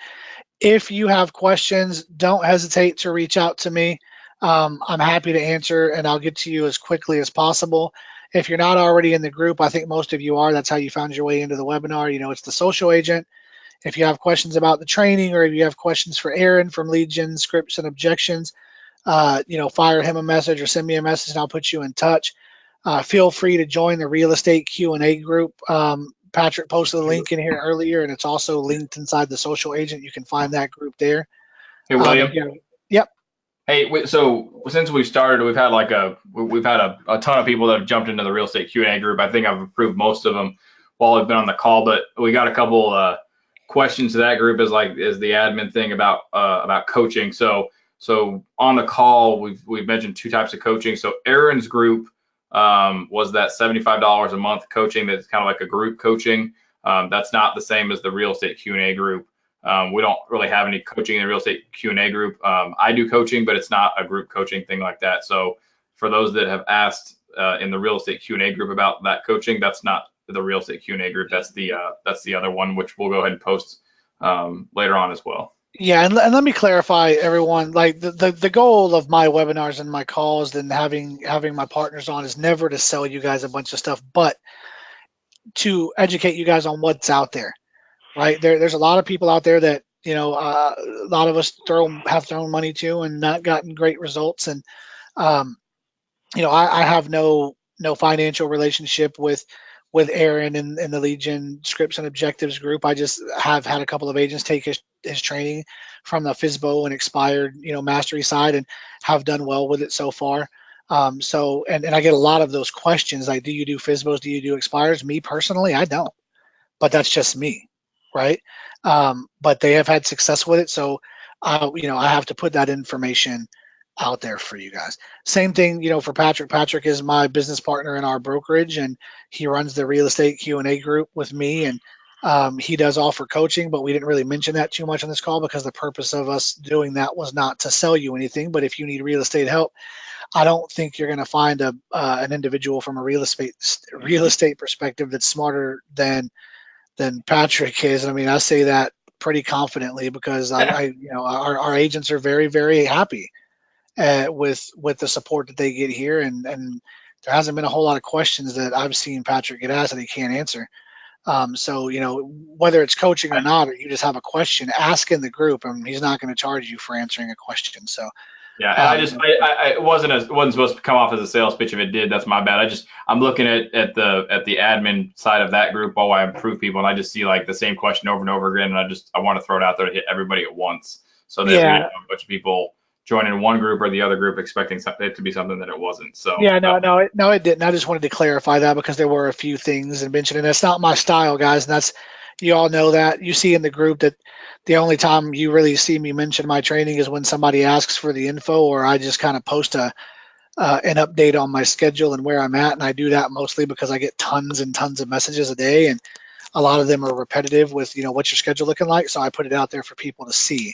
If you have questions, don't hesitate to reach out to me. I'm happy to answer, and I'll get to you as quickly as possible. If you're not already in the group, I think most of you are. That's how you found your way into the webinar. It's the social agent. If you have questions about the training, or if you have questions for Aaron from Lead Gen Scripts and Objections, fire him a message or send me a message, and I'll put you in touch. Feel free to join the real estate Q&A group. Patrick posted a link in here earlier, and it's also linked inside the social agent. You can find that group there. Hey, William. Yep. Hey, so since we started, we've had a ton of people that have jumped into the real estate Q&A group. I think I've approved most of them while I've been on the call, but we got a couple questions to that group as the admin thing about coaching. So on the call, we've mentioned two types of coaching. So Aaron's group was that $75 a month coaching. That's kind of like a group coaching. That's not the same as the real estate Q&A group. We don't really have any coaching in the real estate Q&A group. I do coaching, but it's not a group coaching thing like that. So for those that have asked in the real estate Q&A group about that coaching, that's not the real estate Q&A group. That's the other one, which we'll go ahead and post later on as well. Yeah, and let me clarify, everyone. Like the goal of my webinars and my calls and having my partners on is never to sell you guys a bunch of stuff, but to educate you guys on what's out there. Right? There's a lot of people out there that a lot of us have thrown money to and not gotten great results. And I have no financial relationship with Aaron and the Lead Gen Scripts and Objectives group. I just have had a couple of agents take his training from the FSBO and expired, mastery side, and have done well with it so far. So I get a lot of those questions like, do you do FSBOs? Do you do expires? Me personally, I don't, but that's just me. Right. But they have had success with it. So, I have to put that information out there for you guys. Same thing, for Patrick. Patrick is my business partner in our brokerage, and he runs the real estate Q&A group with me. And he does offer coaching, but we didn't really mention that too much on this call because the purpose of us doing that was not to sell you anything. But if you need real estate help, I don't think you're going to find an individual from a real estate perspective that's smarter than Patrick is. I mean, I say that pretty confidently because our agents are very, very happy with the support that they get here, and there hasn't been a whole lot of questions that I've seen Patrick get asked that he can't answer. So whether it's coaching or not, or you just have a question, ask in the group, and he's not going to charge you for answering a question. So. Yeah, and it wasn't supposed to come off as a sales pitch. If it did, that's my bad. I'm looking at the admin side of that group while I improve people, and I just see like the same question over and over again, and I want to throw it out there to hit everybody at once, so that we don't have a bunch of people joining one group or the other group expecting it to be something that it wasn't. So yeah, no, it didn't. I just wanted to clarify that because there were a few things and mentioned, and that's not my style, guys, and that's. You all know that. You see in the group that the only time you really see me mention my training is when somebody asks for the info, or I just kind of post an update on my schedule and where I'm at. And I do that mostly because I get tons and tons of messages a day, and a lot of them are repetitive with, what's your schedule looking like? So I put it out there for people to see.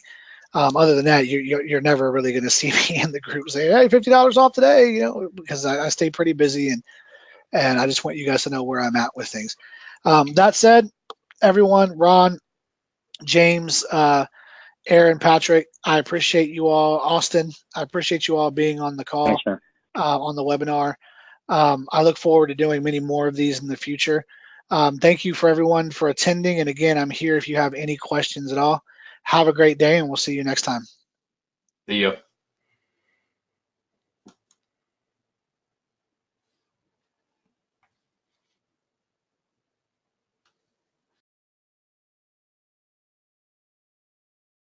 Other than that, you're never really going to see me in the group say, hey, $50 off today, because I stay pretty busy, and I just want you guys to know where I'm at with things. That said, everyone, Ron, James, Aaron, Patrick, I appreciate you all. Austin, I appreciate you all being on the call. Thanks, on the webinar. I look forward to doing many more of these in the future. Thank you for everyone for attending. And again, I'm here if you have any questions at all. Have a great day, and we'll see you next time. See ya.